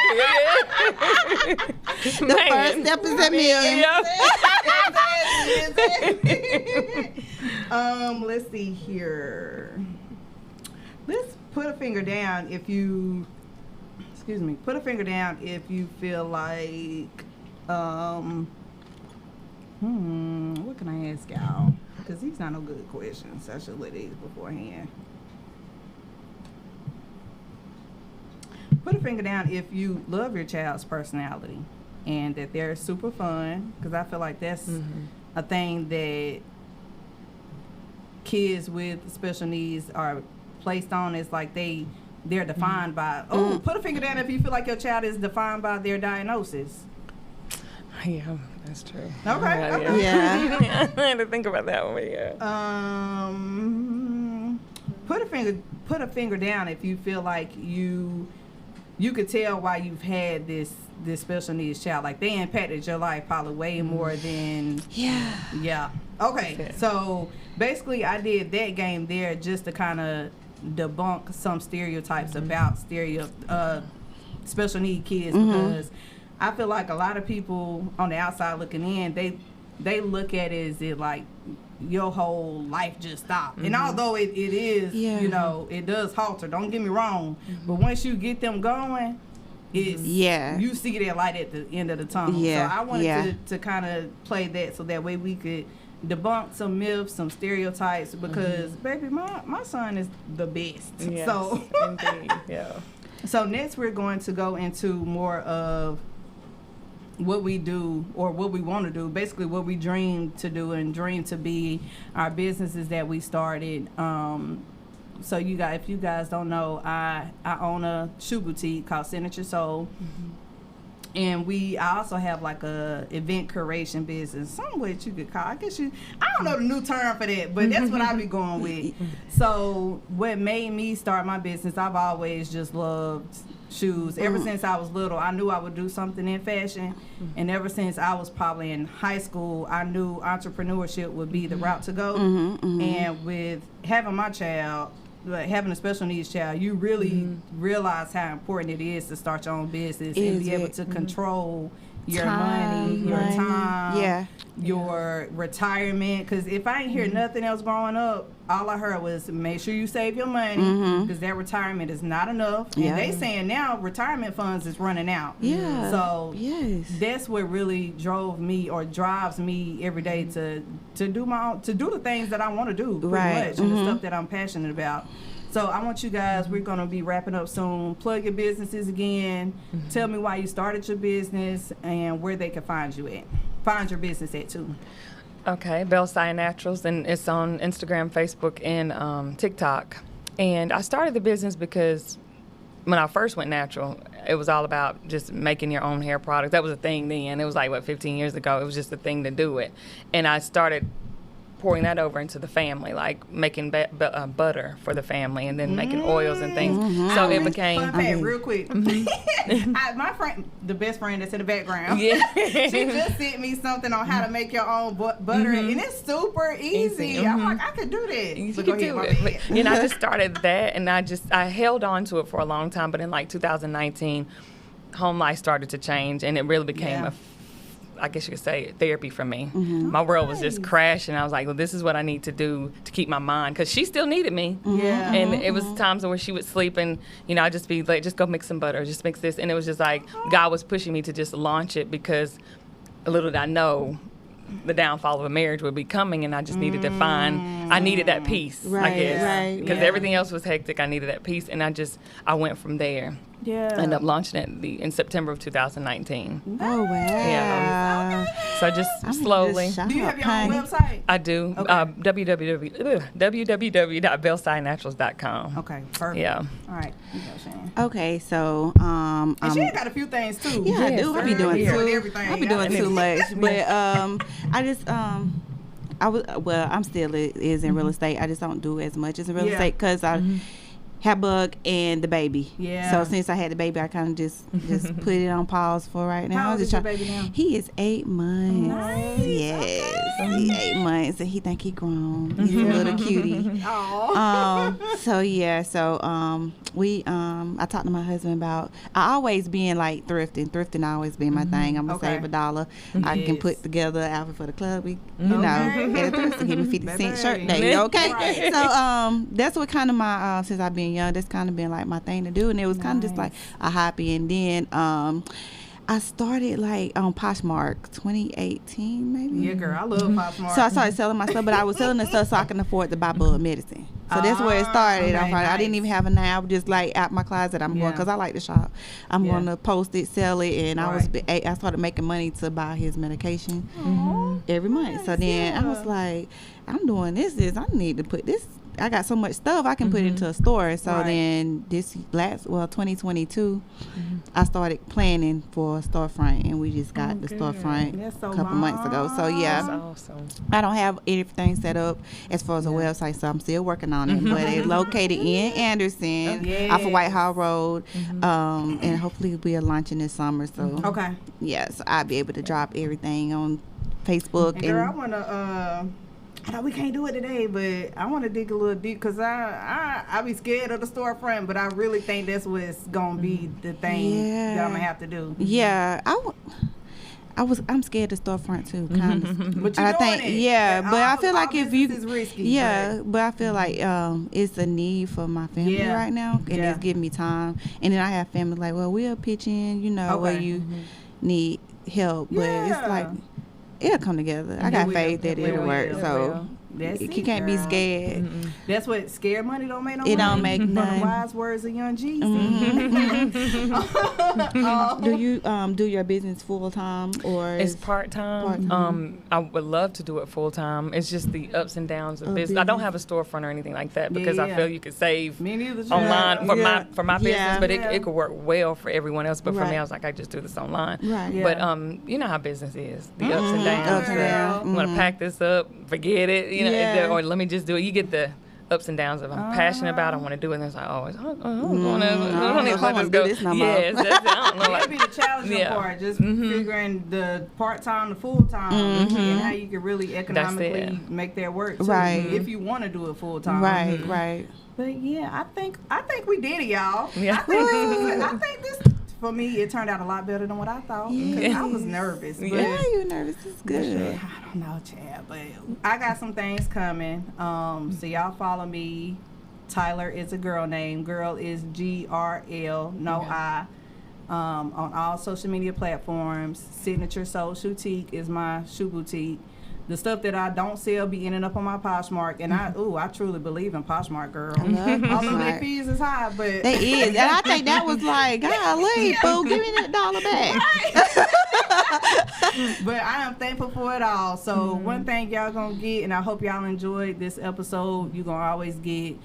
The first step is a million. Let's see here. Let's put a finger down if you... excuse me. Put a finger down if you feel like... what can I ask y'all? Because these not no good questions. I should let these beforehand. Put a finger down if you love your child's personality and that they're super fun, because I feel like that's a thing that kids with special needs are placed on. It's like they're defined by, put a finger down if you feel like your child is defined by their diagnosis. Yeah, that's true. Okay. Yeah. I had to think about that one. Yeah. Put a finger down if you feel like you could tell why you've had this special needs child. Like they impacted your life probably way more than... Yeah. Okay. So basically I did that game there just to kind of debunk some stereotypes about special need kids, because I feel like a lot of people on the outside looking in, they look at it as if like your whole life just stopped. And although it is, you know, it does halter, don't get me wrong, but once you get them going, it's you see that light at the end of the tunnel. So I wanted to kind of play that so that way we could debunk some myths, some stereotypes, because baby, my son is the best. Yes, so indeed. Yeah. So next we're going to go into more of what we do or what we want to do, basically what we dream to do and dream to be, our businesses that we started. So you guys, if you guys don't know, I own a shoe boutique called Signature Soul. And I also have like a event curation business, some which you could call, I don't know the new term for that, but that's what I be going with. So what made me start my business, I've always just loved shoes. Ever since I was little, I knew I would do something in fashion. And ever since I was probably in high school, I knew entrepreneurship would be the route to go. And with having my child, like having a special needs child, you really realize how important it is to start your own business and be able to control your money, your time, your retirement. Because if I ain't hear nothing else growing up, all I heard was make sure you save your money, because that retirement is not enough. And they saying now retirement funds is running out. So that's what really drives me every day to do the things that I want to do pretty much, and the stuff that I'm passionate about. So I want you guys, we're going to be wrapping up soon. Plug your businesses again. Tell me why you started your business and where they can find you at. find your business at too. Okay, Belsai Naturals, and it's on Instagram, Facebook, and TikTok. And I started the business because when I first went natural, it was all about just making your own hair products. That was a thing then. It was like, 15 years ago? It was just a thing to do it. And I started pouring that over into the family, like making butter for the family, and then making oils and things. So it became. Fun fact, real quick. My friend, the best friend that's in the background, she just sent me something on how to make your own butter, and it's super easy. I'm like, I could do that. You So could go do ahead, my it. bad. But, I just started that, and I held on to it for a long time. But in like 2019, home life started to change, and it really became I guess you could say, therapy for me. My world was just crashing. I was like, well, this is what I need to do to keep my mind, because she still needed me. Yeah. And it was times where she would sleep, and I'd just be like, just go mix some butter, just mix this. And it was just like God was pushing me to just launch it, because little did I know the downfall of a marriage would be coming, and I just needed to I needed that peace, I guess. Because everything else was hectic. I needed that peace, and I went from there. Yeah. Ended up launching it in September of 2019. Oh, wow. Yeah. So just slowly. Do you have your own website? I do. Okay. www.belsinaturals.com. Okay, perfect. Yeah. All right. You go, Shane. Okay, so And she got a few things too. yeah, I do. I be doing everything. I be doing too much, but I just I'm still is in real estate. I just don't do as much as in real estate because I had bug and the baby. Yeah. So since I had the baby, I kind of just put it on pause for right now. How old is your baby now? He is 8 months. Nice. Yes, he 8 months, and he think he grown. He's a little cutie. So yeah, we I talked to my husband about I always being like thrifting always been my thing. I'm gonna save $1. I can put together an outfit for the club. We at a thrift store, give me 50-cent shirt day. Okay, Right. So that's what kind of my since I've been young, that's kind of been like my thing to do, and it was kind of just like a hobby. And then I started like on Poshmark 2018 maybe. Yeah, girl, I love Poshmark. So I started selling my stuff, but I was selling the stuff so I can afford to buy bug medicine. So that's where it started. Okay, I didn't even have a name. I was just like out my closet. I'm going because I like to shop. I'm going to post it, sell it, and I started making money to buy his medication every month. So then I was like, I'm doing this. I need to put this. I got so much stuff I can put into a store. So then this 2022, I started planning for a storefront, and we just got the storefront a couple months ago. So yeah, that's awesome. I don't have everything set up as far as a website, so I'm still working on it. But it's located in Anderson, off of Whitehall Road, and hopefully we're launching this summer. So so I'll be able to drop everything on Facebook. And girl, I wanna. I know we can't do it today, but I want to dig a little deep because I be scared of the storefront, but I really think that's what's gonna be the thing that I'm gonna have to do. Yeah, I'm scared of the storefront too, kind of. But I think but I feel like if you is risky, but I feel like it's a need for my family right now, and it's giving me time. And then I have family like, well, we'll pitch in, where you need help, but it's like. It'll come together. I got faith that it'll work. So you can't be scared. That's what scared money don't make no money. It don't make none. The wise words of young Jesus. Do you do your business full time or? It's part time. I would love to do it full time. It's just the ups and downs of business. I don't have a storefront or anything like that because I feel you could save online for my business, but it could work well for everyone else. But for me, I was like, I just do this online. Right. But you know how business is. The ups and downs. I'm gonna pack this up, forget it. Or let me just do it. You get the ups and downs of I'm passionate about. I want to do it. And it's like, I don't need to let this go. This no more. Yes, that's it. I don't know. That'd be the challenging part. Just figuring the part time to full time and how you can really economically make that work. Too, if you want to do it full time. Right. But yeah, I think we did it, y'all. Yeah. I think this. For me, it turned out a lot better than what I thought. Because I was nervous. But you nervous. It's good. I don't know, Chad, but I got some things coming. So y'all follow me. Tyler is a girl name. Girl is GRL, no I. On all social media platforms. Signature Soul Boutique is my shoe boutique. The stuff that I don't sell be ending up on my Poshmark, and I truly believe in Poshmark, girl. Although their fees is high, but they is, and I think that was like, golly, boo, give me that $1 back. But I am thankful for it all. So one thing y'all gonna get, and I hope y'all enjoyed this episode, you're gonna always get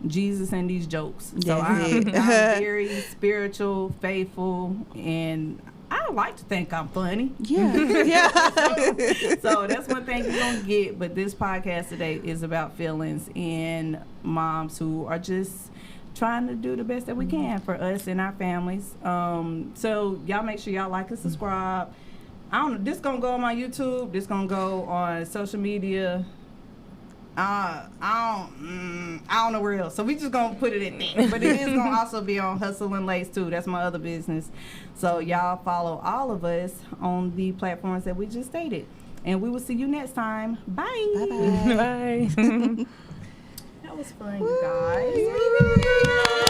Jesus and these jokes. So I'm very spiritual, faithful, and I like to think I'm funny. Yeah. So that's one thing you're going to get. But this podcast today is about feelings and moms who are just trying to do the best that we can for us and our families. So y'all make sure y'all like and subscribe. I don't know. This going to go on my YouTube. This going to go on social media. I don't know where else. So we just gonna put it in there. But it is gonna also be on Hustle and Lace too. That's my other business. So y'all follow all of us on the platforms that we just stated. And we will see you next time. Bye. Bye-bye. Bye. That was fun, you guys.